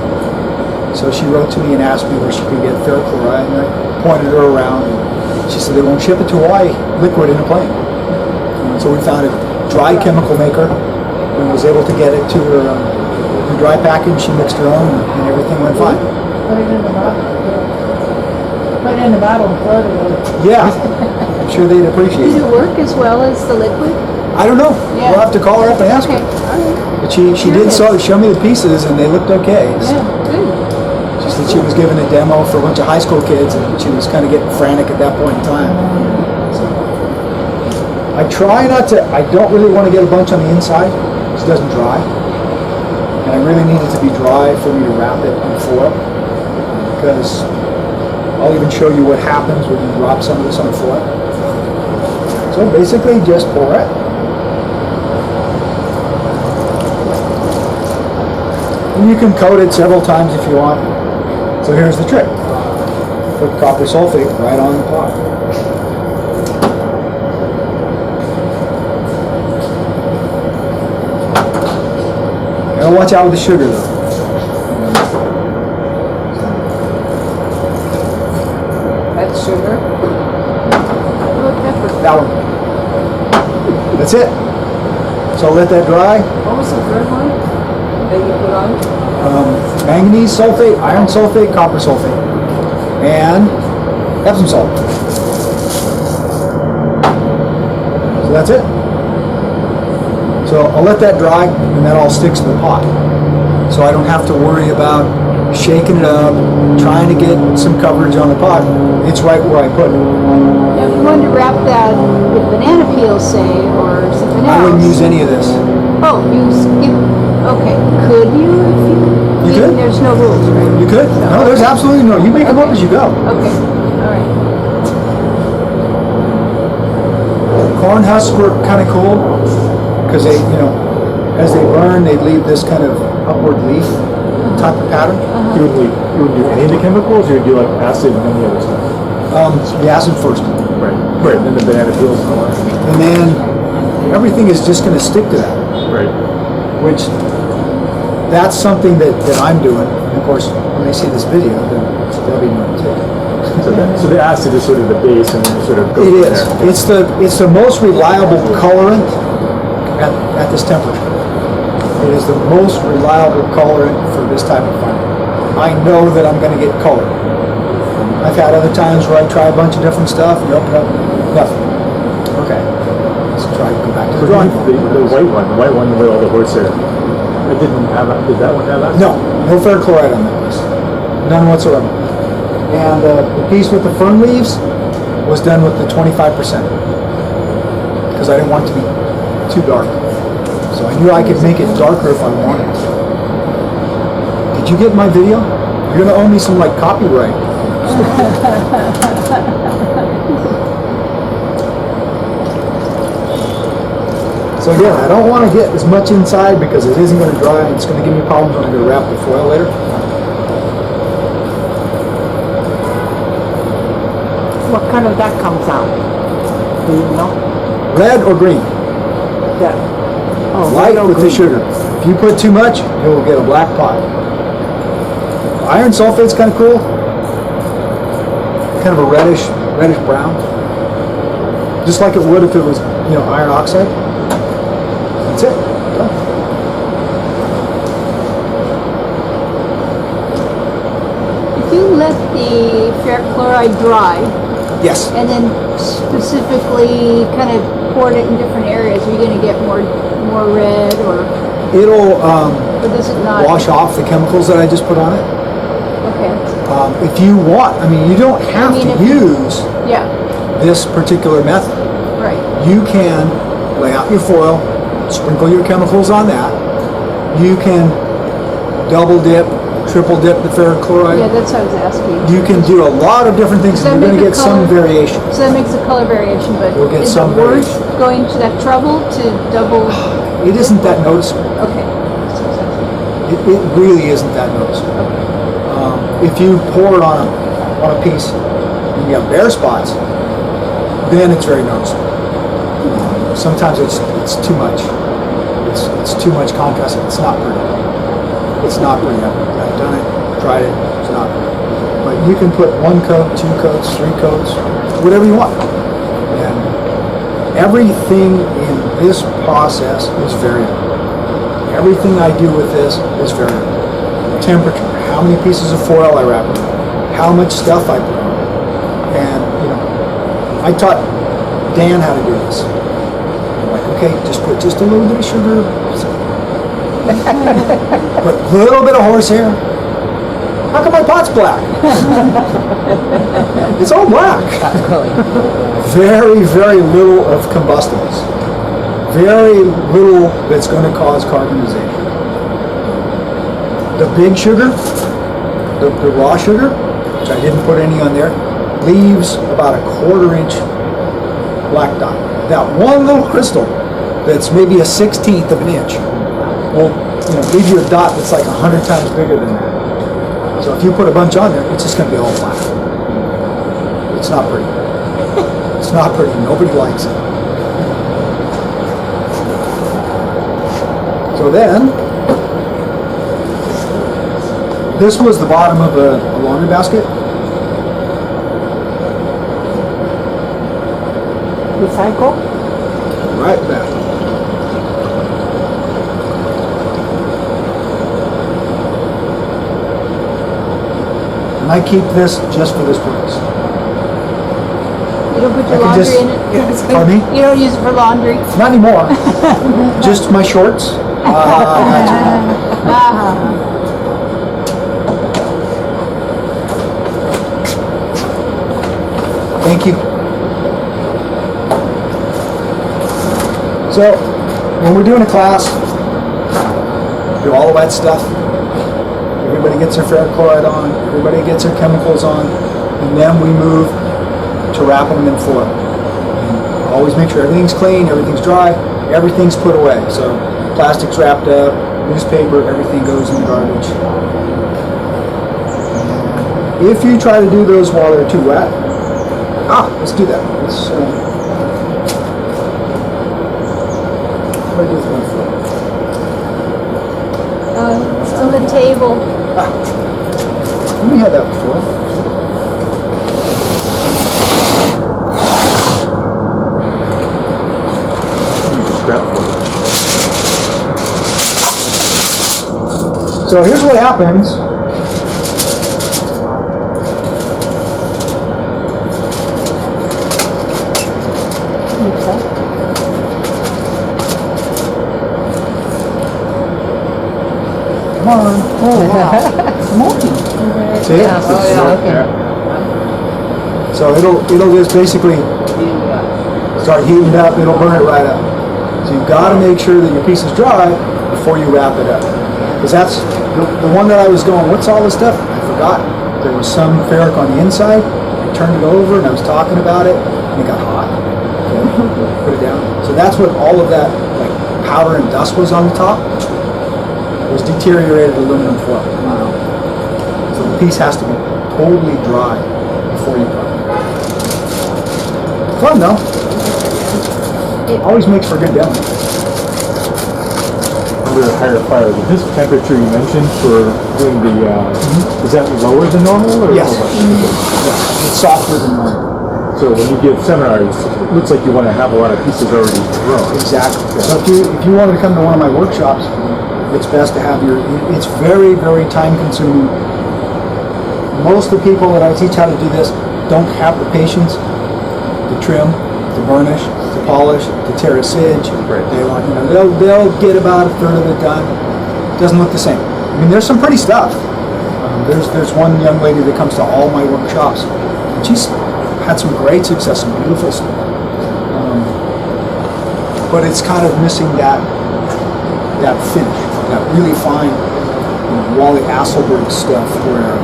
So she wrote to me and asked me where she could get ferric chloride, and I pointed her around. And she said they won't ship it to Hawaii, liquid in a plane. And so we found a dry chemical maker and was able to get it to her in dry package. She mixed her own, and everything went fine. Put it in the bottle. Put it in the bottle and float it. Yeah, I'm sure they'd appreciate Does it. it work as well as the liquid? I don't know. Yeah. We'll have to call her up and ask Okay, her. all right. But she did show me the pieces, and they looked okay. Yeah, good. She said she was giving a demo for a bunch of high school kids, and she was kind of getting frantic at that point in time. So, I try not to. I don't really want to get a bunch on the inside. It doesn't dry, and I really need it to be dry for me to wrap it in foil. Because I'll even show you what happens when you drop some of this on foil. So basically, just pour it. And you can coat it several times if you want. So here's the trick. Put copper sulfate right on the pot. Gotta watch out with the sugar though. That's sugar. That one. That's it. So let that dry. What was the third one that you put on? Manganese sulfate, iron sulfate, copper sulfate, and Epsom salt. So that's it. So I'll let that dry, and that all sticks to the pot. So I don't have to worry about shaking it up, trying to get some coverage on the pot. It's right where I put it. Now, if you wanted to wrap that with banana peel, say, or something else. I wouldn't use any of this. Oh, okay. Could you if you... You could. There's no rules, right? You could? No, there's absolutely no. You make them up as you go. Okay, all right. Corn husks were kind of cool because they, as they burn, they leave this kind of upward leaf type of pattern. You would do any of the chemicals, or you would do like acid and any other stuff? The acid first, Right. Right. Then the banana peels and all that. and then everything is just going to stick to that. Right. Which that's something that I'm doing. And of course, when they see this video, then they'll be doing it too. So the acid is sort of the base, and then you sort of go It from is. there. It's the most reliable colorant at this temperature. It is the most reliable colorant for this type of fire. I know that I'm going to get color. I've had other times where I try a bunch of different stuff. Nope, nothing. Okay, let's try to go back to the drawing board. The white one with all the horsehair. It didn't have that. Did that one have that? No ferric chloride on that piece. None whatsoever. And the piece with the fern leaves was done with the 25%. Because I didn't want it to be too dark. So I knew I could make it darker if I wanted. Did you get my video? You're gonna owe me some like copyright. So again, I don't want to get as much inside because it isn't going to dry and it's going to give me problems when I go to wrap the foil later. What kind of that comes out? Do you know? Red or green? That. Oh, Light red or with the green. sugar. If you put too much, you will get a black pot. Iron sulfate's kind of cool. Kind of a reddish brown. Just like it would if it was, iron oxide. That's it. Done. If you let the ferric chloride dry, Yes. and then specifically kind of poured it in different areas, are you going to get more red, or It'll does it not? wash off the chemicals that I just put on it. Okay. If you want, you don't have if to you- use Yeah. this particular method. Right. You can lay out your foil, sprinkle your chemicals on that. You can double dip, triple dip the ferric chloride. Yeah, that's what I was asking. You can do a lot of different things, Does and that you're going to make get the some color- variation. So that makes a color variation, but We'll get is some it worth variation. going to that trouble to double? It isn't that noticeable. Okay. It really isn't that noticeable. If you pour it on a piece and you have bare spots, then it's very noticeable. Sometimes it's too much. It's too much contrast. It's not pretty. It's not pretty. I've done it tried it, it's not. But you can put 1 coat, 2 coats, 3 coats, whatever you want. And everything in this process is variable. Everything I do with this is variable. Temperature, how many pieces of foil I wrap it in, how much stuff I put on it. And, you know, I taught Dan how to do this. I'm like, okay, just put just a little bit of sugar, put a little bit of horsehair. How come my pot's black? It's all black. Very, very little of combustibles. Very little that's going to cause carbonization. The big sugar, the raw sugar, which I didn't put any on there, leaves about a 1/4 inch black dot. That one little crystal that's maybe a 1/16 of an inch will, you know, leave you a dot that's like 100 times bigger than that. So if you put a bunch on there, it's just going to be all black. It's not pretty. It's not pretty. Nobody likes it. So then, this was the bottom of a laundry basket. Recycle? Right back. And I keep this just for this purpose. You don't put I your can laundry just- in it? Pardon me? You don't use it for laundry? Not anymore. Just my shorts. Gotcha. Thank you. So, when we're doing a class, do all of that stuff. Everybody gets their ferric chloride on, everybody gets their chemicals on, and then we move to wrap them in foil. And always make sure everything's clean, everything's dry, everything's put away. So, plastic's wrapped up, newspaper, everything goes in the garbage. If you try to do those while they're too wet, let's do that. Let's, what do I do with my foot? It's on the table. We had that before. So here's what happens. Come on. Oh, wow. Smoky. See? So it'll just basically start heating up, it'll burn it right up. So you've got to make sure that your piece is dry before you wrap it up. Because that's the one that I was going, what's all this stuff? I forgot. There was some ferric on the inside. I turned it over and I was talking about it and it got hot. Okay, put it down. So that's what all of that like powder and dust was on the top. It was deteriorated aluminum foil. So the piece has to be totally dry before you cut it. Fun though. Always makes for a good demo. Under a higher fire, this temperature you mentioned for doing the, is that lower than normal? Or Yes. lower? Yeah, it's softer than normal. So when you give seminars, it looks like you want to have a lot of pieces already grown. Exactly. So if you wanted to come to one of my workshops, it's best to have it's very, very time consuming. Most of the people that I teach how to do this don't have the patience to trim, to burnish, to polish, to tear a sidge. Right. They want, they'll get about a third of it done. It doesn't look the same. I mean, there's some pretty stuff. There's one young lady that comes to all my workshops. And she's had some great success, some beautiful stuff. But it's kind of missing that finish, that really fine Wally Asselberg stuff where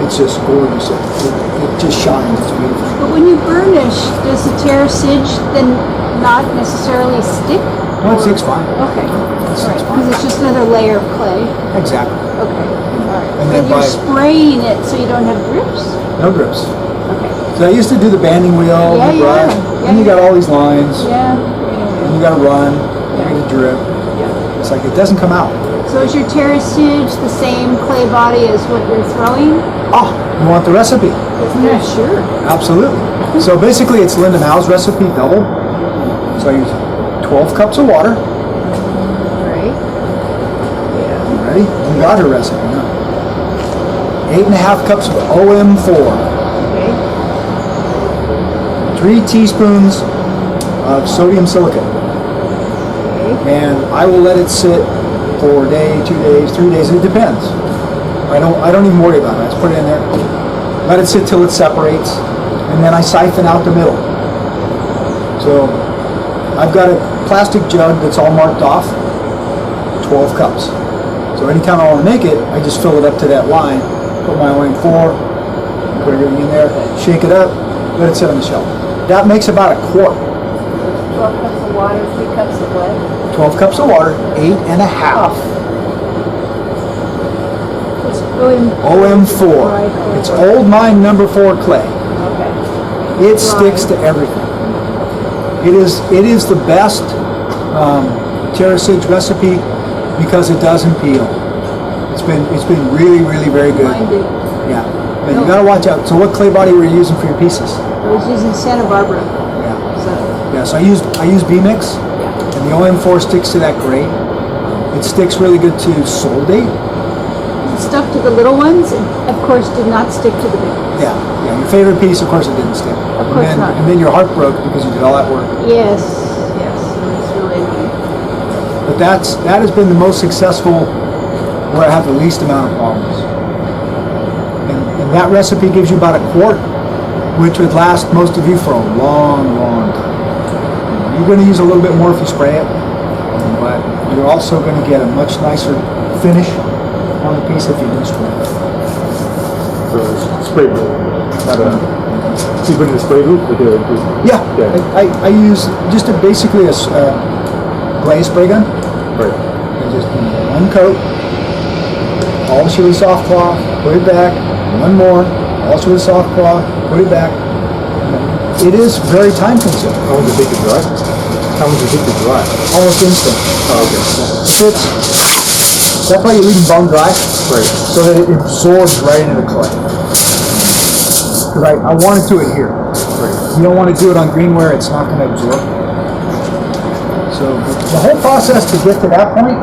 it's just gorgeous. It just shines. It's beautiful. But when you burnish, does the tear sidge then not necessarily stick? No, it sticks fine. Okay. It sticks Because fine. it's just another layer of clay. Exactly. Okay. All right. And But then you're by spraying it so you don't have drips? no drips. Okay. So I used to do the banding wheel, Yeah, the brush, yeah. and you got all these lines, Yeah. and you got to run, you got to drip. Yeah. It's like it doesn't come out. So is your terracage the same clay body as what you're throwing? Oh, you want the recipe? Yeah, sure. Absolutely. So basically it's Linda Mao's recipe double. So I use 12 cups of water. Right. Ready? You got her recipe now. 8.5 cups of OM4. Okay. 3 teaspoons of sodium silicate. Okay. And I will let it sit for a day, 2 days, 3 days. It depends. I don't even worry about it. I just put it in there. Let it sit till it separates. And then I siphon out the middle. So I've got a plastic jug that's all marked off. 12 cups. So anytime I want to make it, I just fill it up to that line. Put my OM4, put everything in there, shake it up, let it sit on the shelf. That makes about a quart. 12 cups of water, 3 cups of what? 12 cups of water, 8.5. It's OM4. It's Old Mine number 4 clay. Okay. It sticks to everything. It is the best terracage recipe because it doesn't peel. It's been really, really very good. Mine did. Yeah. But you gotta watch out. So what clay body were you using for your pieces? I was using Santa Barbara. Yeah. So, Yeah, so I use B-Mix, and the OM4 sticks to that great. It sticks really good to soldate. it stuck to the little ones and of course did not stick to the big ones. Yeah, your favorite piece, of course, it didn't stick. Of course not. And then your heart broke because you did all that work. Yes, it's really annoying. But that has been the most successful where I have the least amount of problems. And that recipe gives you about a quart, which would last most of you for a long, long time. You're going to use a little bit more if you spray it, but you're also going to get a much nicer finish on the piece if you do spray it. So it's spray booth, not a. So you put it in a spray booth? Yeah, Yeah. I use just basically a glaze spray gun. Right. And just one coat, polish it with soft cloth, put it back, one more, polish it with soft cloth, put it back. It is very time consuming. How long does it take to dry? How long does it take to dry? Almost instant. Oh, okay. That's why you leave them bone dry, Right. so that it absorbs right into the clay. Because I want it to adhere. Right. You don't want to do it on green where it's not going to absorb. So the whole process to get to that point,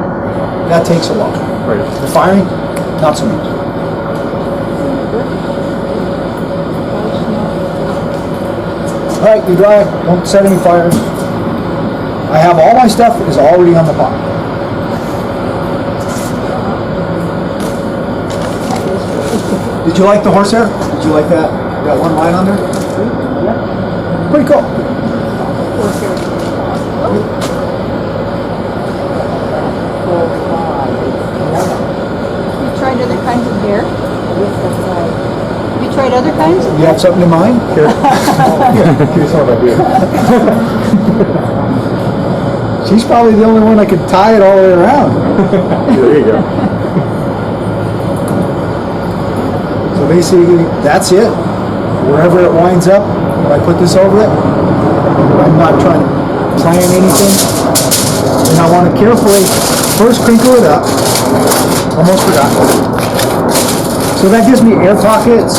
that takes a while. Right. The firing, not so much. All right, you dry, don't set any fires. I have all my stuff is already on the pot. Did you like the horsehair? Did you like that one line on there? Yeah. Pretty cool. You tried other kinds of hair? Have you tried other kinds? You have something in mind? Here. Here's some of my beer. She's probably the only one that could tie it all the way around. There you go. So basically, that's it. Wherever it winds up, when I put this over it, I'm not trying to plan anything. And I want to carefully first crinkle it up. Almost forgot. So that gives me air pockets,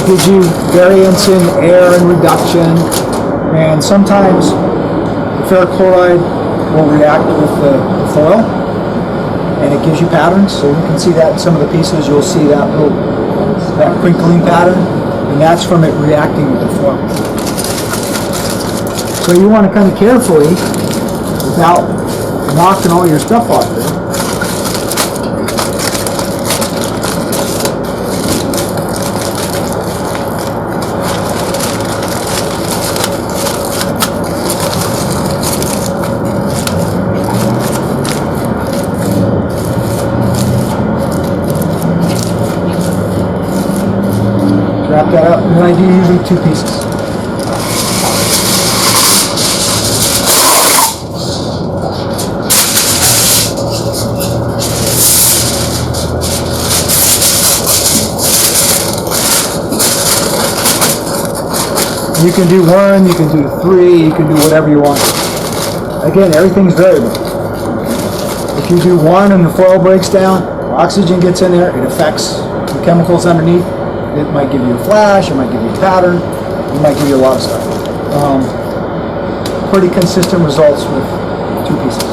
gives you variance in air and reduction, and sometimes the ferric chloride will react with the foil, and it gives you patterns. So you can see that in some of the pieces. You'll see that crinkling pattern, and that's from it reacting with the foil. So you want to kind of carefully, without knocking all your stuff off there, wrap that up, and then I do usually 2 pieces. You can do 1, you can do 3, you can do whatever you want. Again, everything's variable. If If you do one and the foil breaks down, oxygen gets in there, it affects the chemicals underneath. It might give you a flash, it might give you a pattern, it might give you a lot of stuff. Pretty consistent results with 2 pieces.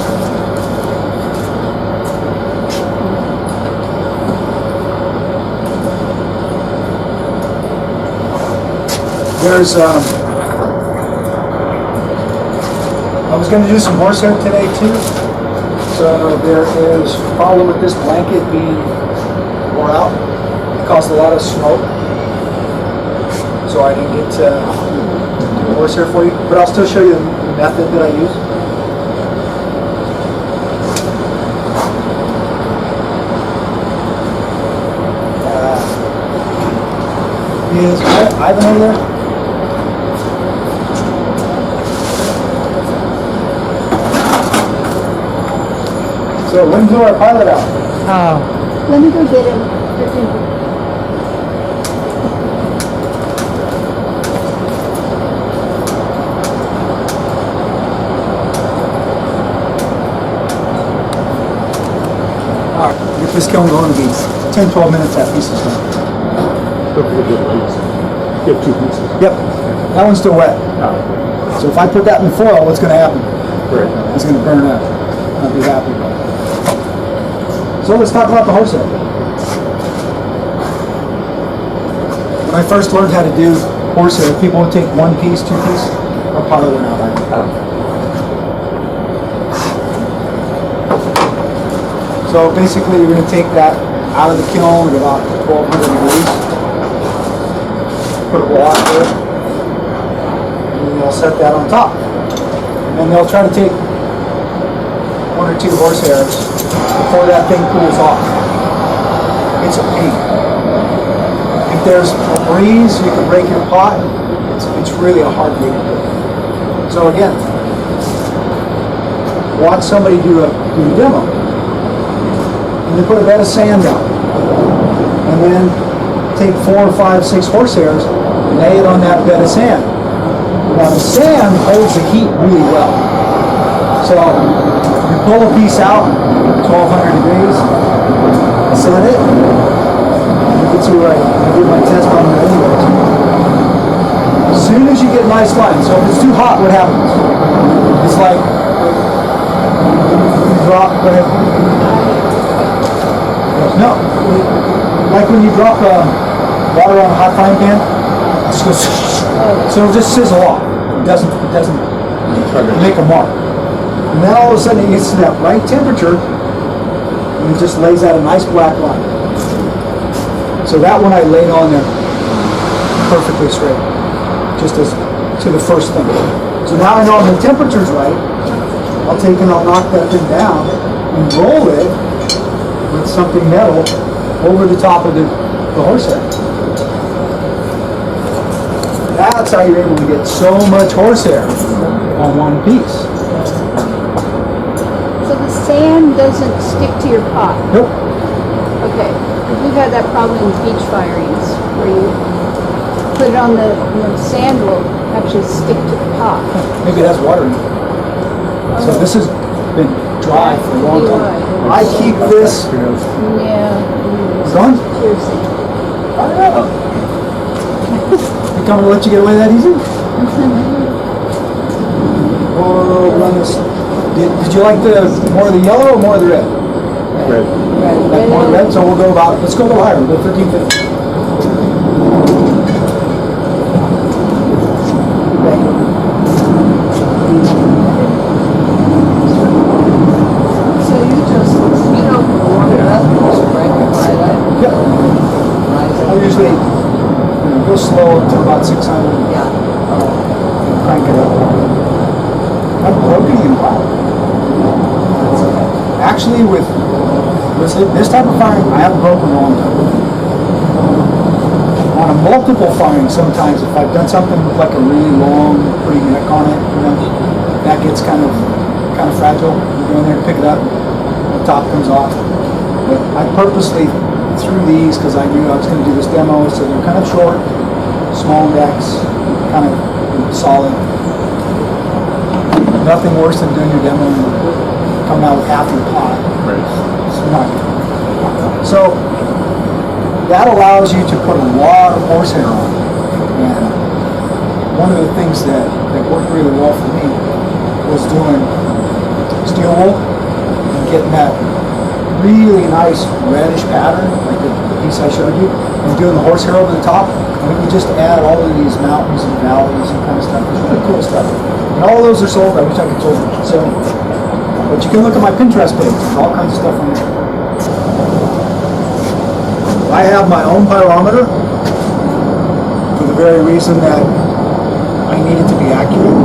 There's, I was going to do some horsehair today too. So there is a problem with this blanket being wore out. It caused a lot of smoke. So I didn't get to do horsehair for you, but I'll still show you the method that I use. Is Ivan over there? So when blew our pilot out? Oh. Let me go get him. Alright, get this kiln going to be 10-12 minutes, that piece is done. Don't forget the other piece. Get 2 pieces. Yep, that one's still wet. Oh, So if I put that in the foil, what's going to happen? great. It's going to burn up. I'll be happy. So let's talk about the horsehair. When I first learned how to do horsehair, people would take 1 piece, 2 piece, or pile it out. So basically you're going to take that out of the kiln at about 1200 degrees. Put a block there. And then they'll set that on top. And they'll try to take 1 or 2 horsehairs before that thing cools off. It's a pain. If there's a breeze, you can break your pot. It's really a hard way to do it. So again, watch somebody do a demo. And they put a bed of sand down. And then take 4, 5, 6 horsehairs, lay it on that bed of sand. Now the sand holds the heat really well. So you pull a piece out, 1200 degrees, set it. You can see where I did my test on it anyways. As soon as you get nice lines, so if it's too hot, what happens? It's like you drop, go ahead. No, like when you drop water on a hot frying pan, it just goes, so it'll just sizzle off. It doesn't make a mark. And then all of a sudden it gets to that right temperature and it just lays out a nice black line. So that one I laid on there perfectly straight, just as to the first thing. So now I know the temperature's right. I'll take and I'll knock that thing down and roll it with something metal over the top of the horsehair. That's how you're able to get so much horsehair on 1 piece. So the sand doesn't stick to your pot. Nope. Okay. We've had that problem in beach firings where you put it on the sand will actually stick to the pot. Maybe it has water in it. So this has been dry for a long time. I keep this. Yeah. Gone? Seriously. I don't know. Think I'm gonna let you get away that easy? Or run this. Did you like more of the yellow or more of the red? Red. Like more red, so we'll go about, let's go a little higher, we'll go 1350. So you don't warm it up, just break it right up. Yep. I usually go slow until about 600. Yeah. Crank it up. I've broken you wow. Actually, with this type of firing, I haven't broken a long time. On a multiple firing, sometimes if I've done something with like a really long, pretty neck on it, that gets kind of fragile. You go in there and pick it up, the top comes off. But I purposely threw these because I knew I was going to do this demo, so they're kind of short, small necks, kind of solid. Nothing worse than doing your demo coming out with half your pot. Right. It's not good. So that allows you to put a lot of horsehair on. And one of the things that worked really well for me was doing steel wool and getting that really nice reddish pattern, like the piece I showed you, and doing the horsehair over the top. And we could just add all of these mountains and valleys and kind of stuff. It's really cool stuff. And all of those are sold. I wish I could show them. So, but you can look at my Pinterest page. There's all kinds of stuff on there. I have my own pyrometer for the very reason that I need it to be accurate.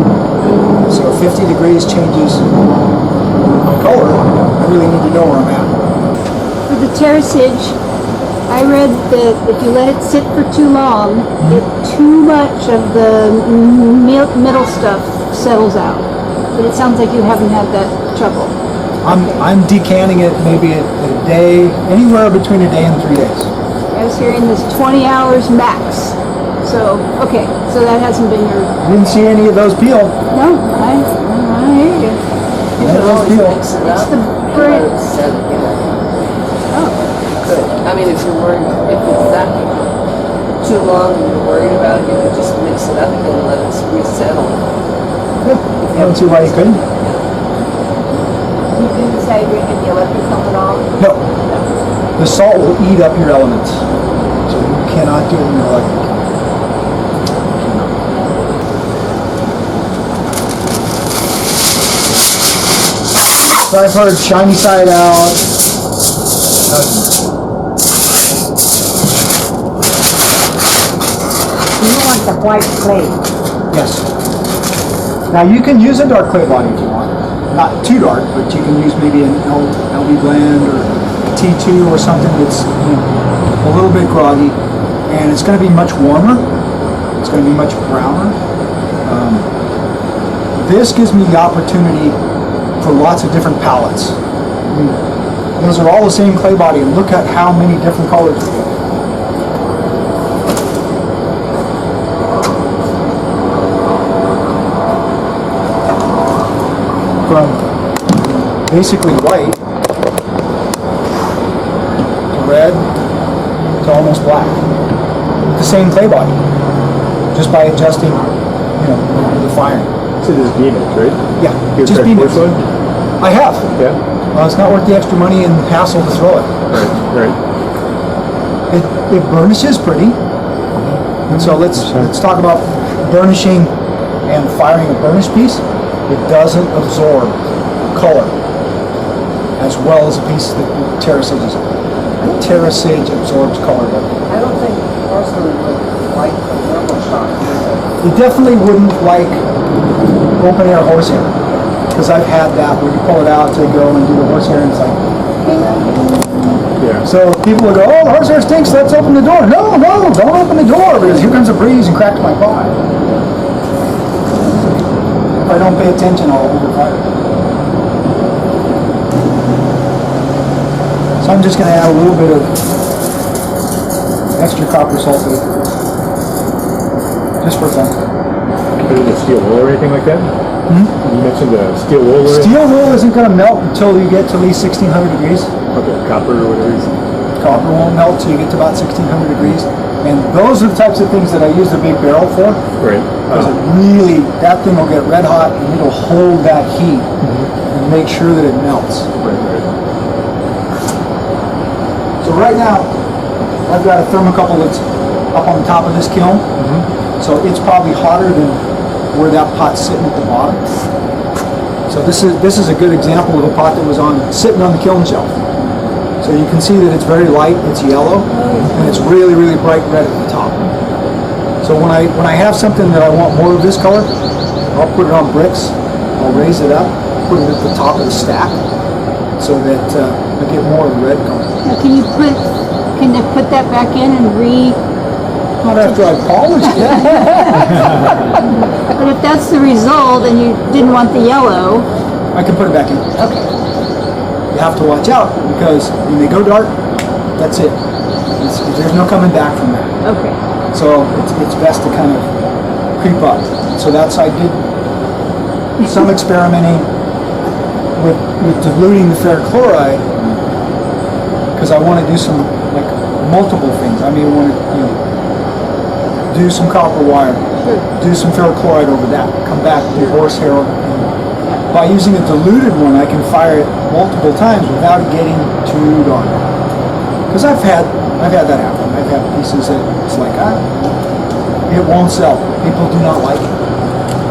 So if 50 degrees changes my color, I really need to know where I'm at. For the terracage, I read that if you let it sit for too long, too much of the middle stuff settles out. But it sounds like you haven't had that trouble. I'm decanning it maybe a day, anywhere between a day and 3 days. I was hearing this 20 hours max. So, okay, so that hasn't been your... Didn't see any of those peel. No, I hear you. You Yeah, can those always peel. mix it up. the bread. Set it, you know. Oh, Good. I mean, if you're worried, if it's that too long and you're worried about it, you could just mix it up again and let it resettle. I don't see why you couldn't. you do the Saggar and the electric coming on? No. The salt will eat up your elements. So you cannot do it in your electric. So I've heard shiny side out. You want the white clay. Yes. Now you can use a dark clay body if you want. Not too dark, but you can use maybe an LB blend or a T2 or something that's a little bit groggy, and it's going to be much warmer. It's going to be much browner. This gives me the opportunity for lots of different palettes. I mean, those are all the same clay body, and look at how many different colors we get. From basically white to red to almost black with the same clay body, just by adjusting, the firing. So this is Venus, right? Yeah, You just tried be porcelain? I have. Yeah. It's not worth the extra money and hassle to throw it. Right. It burnishes pretty, and so let's talk about burnishing and firing a burnished piece. It doesn't absorb color as well as a piece that terracage is. Terracage absorbs color better. I don't think porcelain would like the thermal shock. It definitely wouldn't like open air horsehair, because I've had that where you pull it out to go and do the horsehair and it's like, Yeah. so people will go, oh, the horsehair stinks, let's open the door. No, don't open the door, because here comes a breeze and cracks my pot. If I don't pay attention, I'll overfire. So I'm just going to add a little bit of extra copper sulfate, just for fun. Is it steel wool or anything like that? You mentioned the steel wool. Steel wool isn't going to melt until you get to at least 1600 degrees. Okay, copper or whatever it is. Copper won't melt till you get to about 1600 degrees. And those are the types of things that I use the big barrel for. Right. Because it really, that thing will get red hot and it'll hold that heat and make sure that it melts. Right. So right now, I've got a thermocouple that's up on the top of this kiln. So it's probably hotter than where that pot's sitting at the bottom. So this is a good example of a pot that was sitting on the kiln shelf. So you can see that it's very light, it's yellow, and it's really, really bright red at the top. So when I have something that I want more of this color, I'll put it on bricks, I'll raise it up, put it at the top of the stack, so that I get more of the red color. Now, can they put that back in and Not after I've polished it. but if that's the result and you didn't want the yellow, I can put it back in. okay. You have to watch out, because when they go dark, that's it. There's no coming back from that. Okay. So it's best to kind of creep up. So I did some experimenting with diluting the ferric chloride, because I want to do some like multiple things. I mean, I want to do some copper wire, do some ferric chloride over that, come back, do horsehair. By using a diluted one, I can fire it multiple times without it getting too dark. Because I've had that happen. I've had pieces that it's like, it won't sell. People do not like it.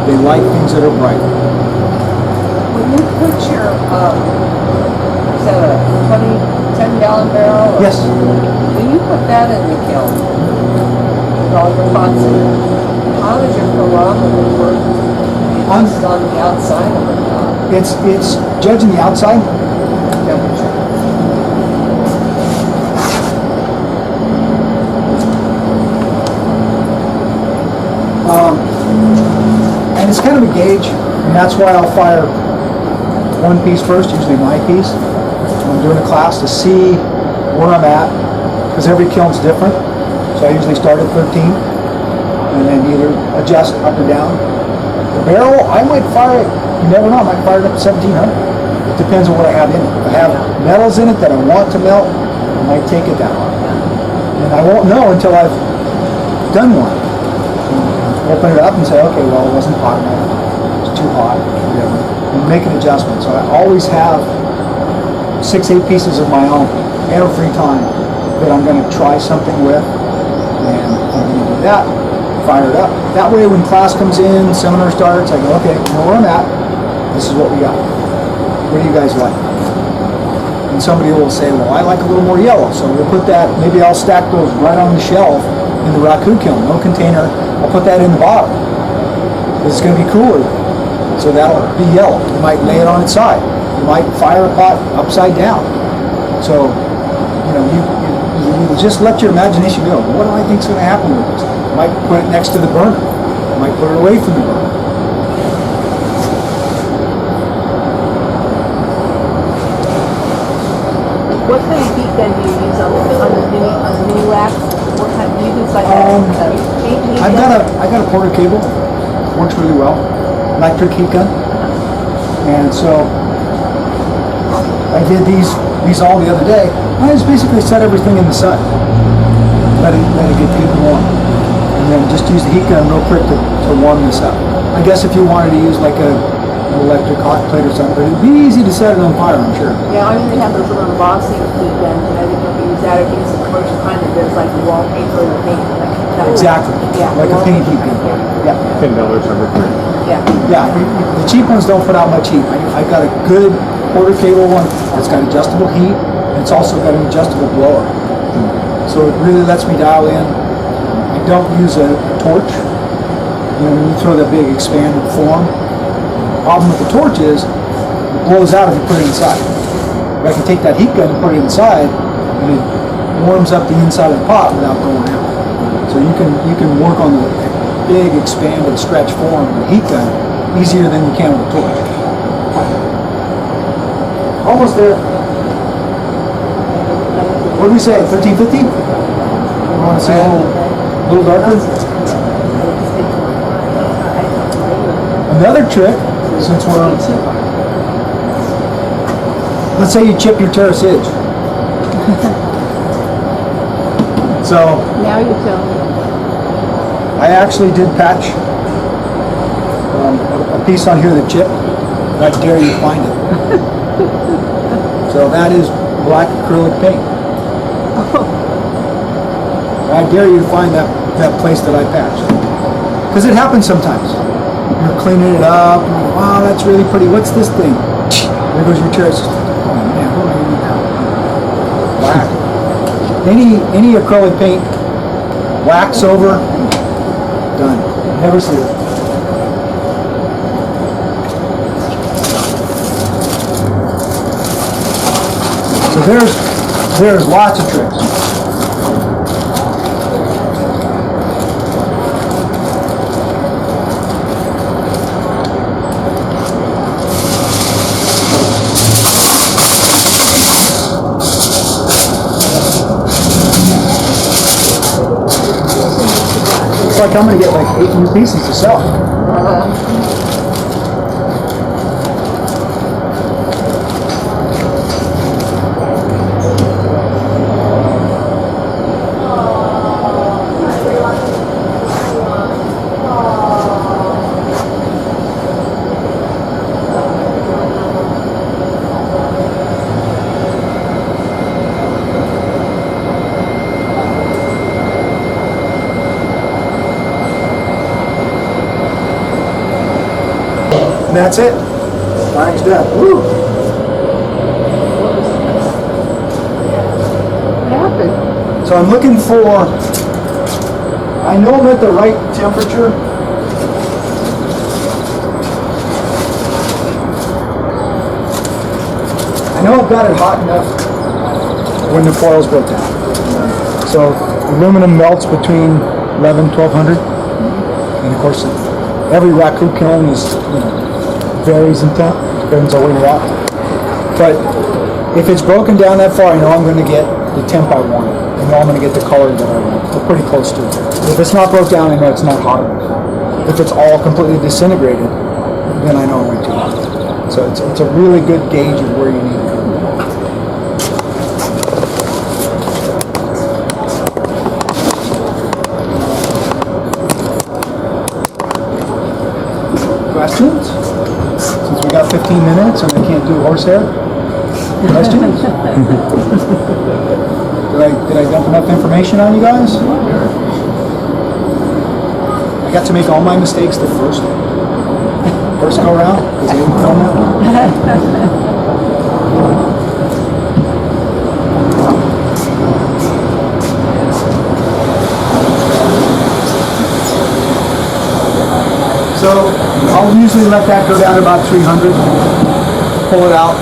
They like things that are bright. When you put your, is that a 10-gallon barrel? Or- Yes. When you put that in the kiln, with all your pots in it, how does your thermometer work? Just on the outside of it? It's judging the outside. Temperature. And it's kind of a gauge, and that's why I'll fire one piece first, usually my piece. When I'm doing a class to see where I'm at, because every kiln's different. So I usually start at 13, and then either adjust up or down. The barrel, I might fire it, you never know, I might fire it up to 1700. It depends on what I have in it. If I have metals in it that I want to melt, I might take it that high. And I won't know until I've done one. Open it up and say, okay, well, it wasn't hot enough, it was too hot, whatever. And make an adjustment. So I always have 6-8 pieces of my own every time that I'm going to try something with, and I'm going to do that, fire it up. That way when class comes in, seminar starts, I go, okay, I know where I'm at, this is what we got. What do you guys like? And somebody will say, well, I like a little more yellow, so we'll put that, maybe I'll stack those right on the shelf in the raku kiln, no container. I'll put that in the bottom. It's going to be cooler, so that'll be yellow. You might lay it on its side. You might fire a pot upside down. So, you just let your imagination go. What do I think's going to happen with this? You might put it next to the burner. You might put it away from the burner. What kind of heat gun do you use on the mini wax? What kind do you use like a paint heat I gun? got a Porter cable. Works really well. Electric heat gun. And so I did these all the other day. I just basically set everything in the sun. Let it get good and warm. And then just use the heat gun real quick to warm this up. I guess if you wanted to use like an electric hot plate or something, but it'd be easy to set it on fire, I'm sure. Yeah, I usually have those little embossing heat guns, and I didn't know if you use that or if you use a commercial kind that does like wallpaper or paint. Like that. Exactly. Yeah. Like a paint heat gun. Yeah. $10 number 3. Yeah. Yeah, the cheap ones don't put out much heat. I got a good Porter cable one that's got adjustable heat, and it's also got an adjustable blower. So it really lets me dial in. I don't use a torch. When you throw that big expanded form, the problem with the torch is it blows out if you put it inside. But I can take that heat gun and put it inside, and it warms up the inside of the pot without going out. So you can work on the big expanded stretch form with a heat gun easier than you can with a torch. Almost there. What do we say? 1350? You want to say a little darker? Another trick, since we're, let's say you chip your terrace edge. So Now you tell me. I actually did patch a piece on here that chipped. I dare you to find it. So that is black acrylic paint. I dare you to find that place that I patched. Because it happens sometimes. You're cleaning it up, and you're, wow, that's really pretty. What's this thing? There goes your terrace. Oh man, what am I doing now? Black. Any acrylic paint, wax over, done. Never see it. So there's lots of tricks. It's like I'm gonna get like 8 new pieces to sell. that's it. Firing's done. Woo! What happened? So I'm looking for, I know I'm at the right temperature. I know I've got it hot enough when the foil's broke down. So aluminum melts between 1200. And of course, every raku kiln is, varies in temp, depends on where you're at. But if it's broken down that far, I know I'm going to get the temp I want. I know I'm going to get the color that I want. We're pretty close to it. If it's not broke down, I know it's not hot enough. If it's all completely disintegrated, then I know I went too hot. So it's a really good gauge of where you need to go. Questions? Since we got 15 minutes and I can't do horsehair? Questions? Did I dump enough information on you guys? I got to make all my mistakes the first go around because I didn't film it. So I'll usually let that go down to about 300, pull it out,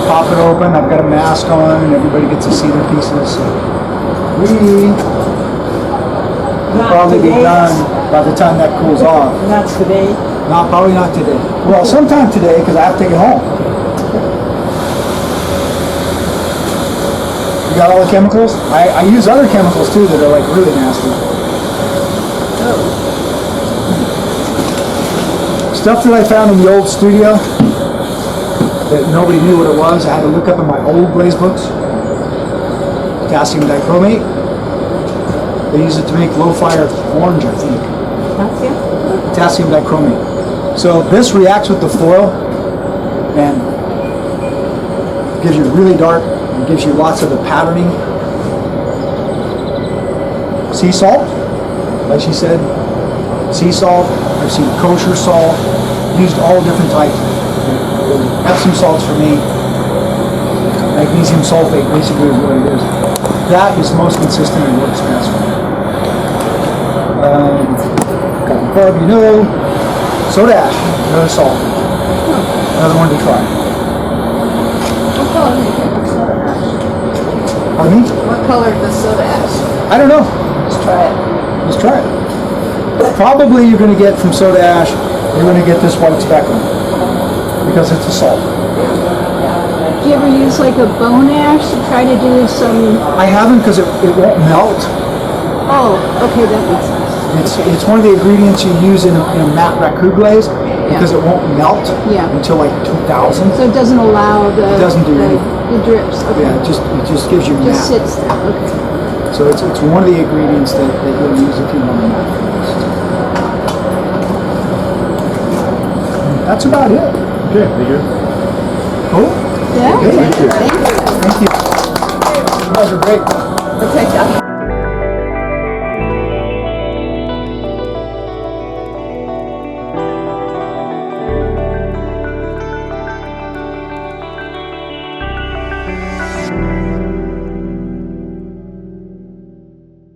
pop it open. I've got a mask on and everybody gets to see their pieces. We will probably be done by the time that cools off. Not today. No, probably not today. Well, sometime today because I have to take it home. You got all the chemicals? I use other chemicals too that are like really nasty. Stuff that I found in the old studio that nobody knew what it was. I had to look up in my old blaze books. Potassium dichromate. They use it to make low fire orange, I think. Potassium dichromate. So this reacts with the foil and gives you really dark and gives you lots of the patterning. Sea salt, like she said, sea salt. I've seen kosher salt, used all different types. Epsom salts for me. Magnesium sulfate basically is what it is. That is most consistent and works best for me. Cotton carb, soda ash, another salt. Another one to try. What color is the soda ash? Pardon me? What color is the soda ash? I don't know. Let's try it. Let's try it. Probably you're going to get from soda ash, you're going to get this white speckle because it's a salt. Do you ever use like a bone ash to try to do some? I haven't because it won't melt. Oh, okay, that makes sense. It's one of the ingredients you use in a matte raku glaze because it won't melt until like 2000. So it doesn't allow the. It doesn't do the, anything. the drips. Okay. Yeah, it just gives you Just matte. sits there. Okay. So it's one of the ingredients that you'll use if you want a matte glaze. That's about it. Okay, thank you. Cool. Yeah. Good. Thank you. Thank you. You guys are great. We'll take that.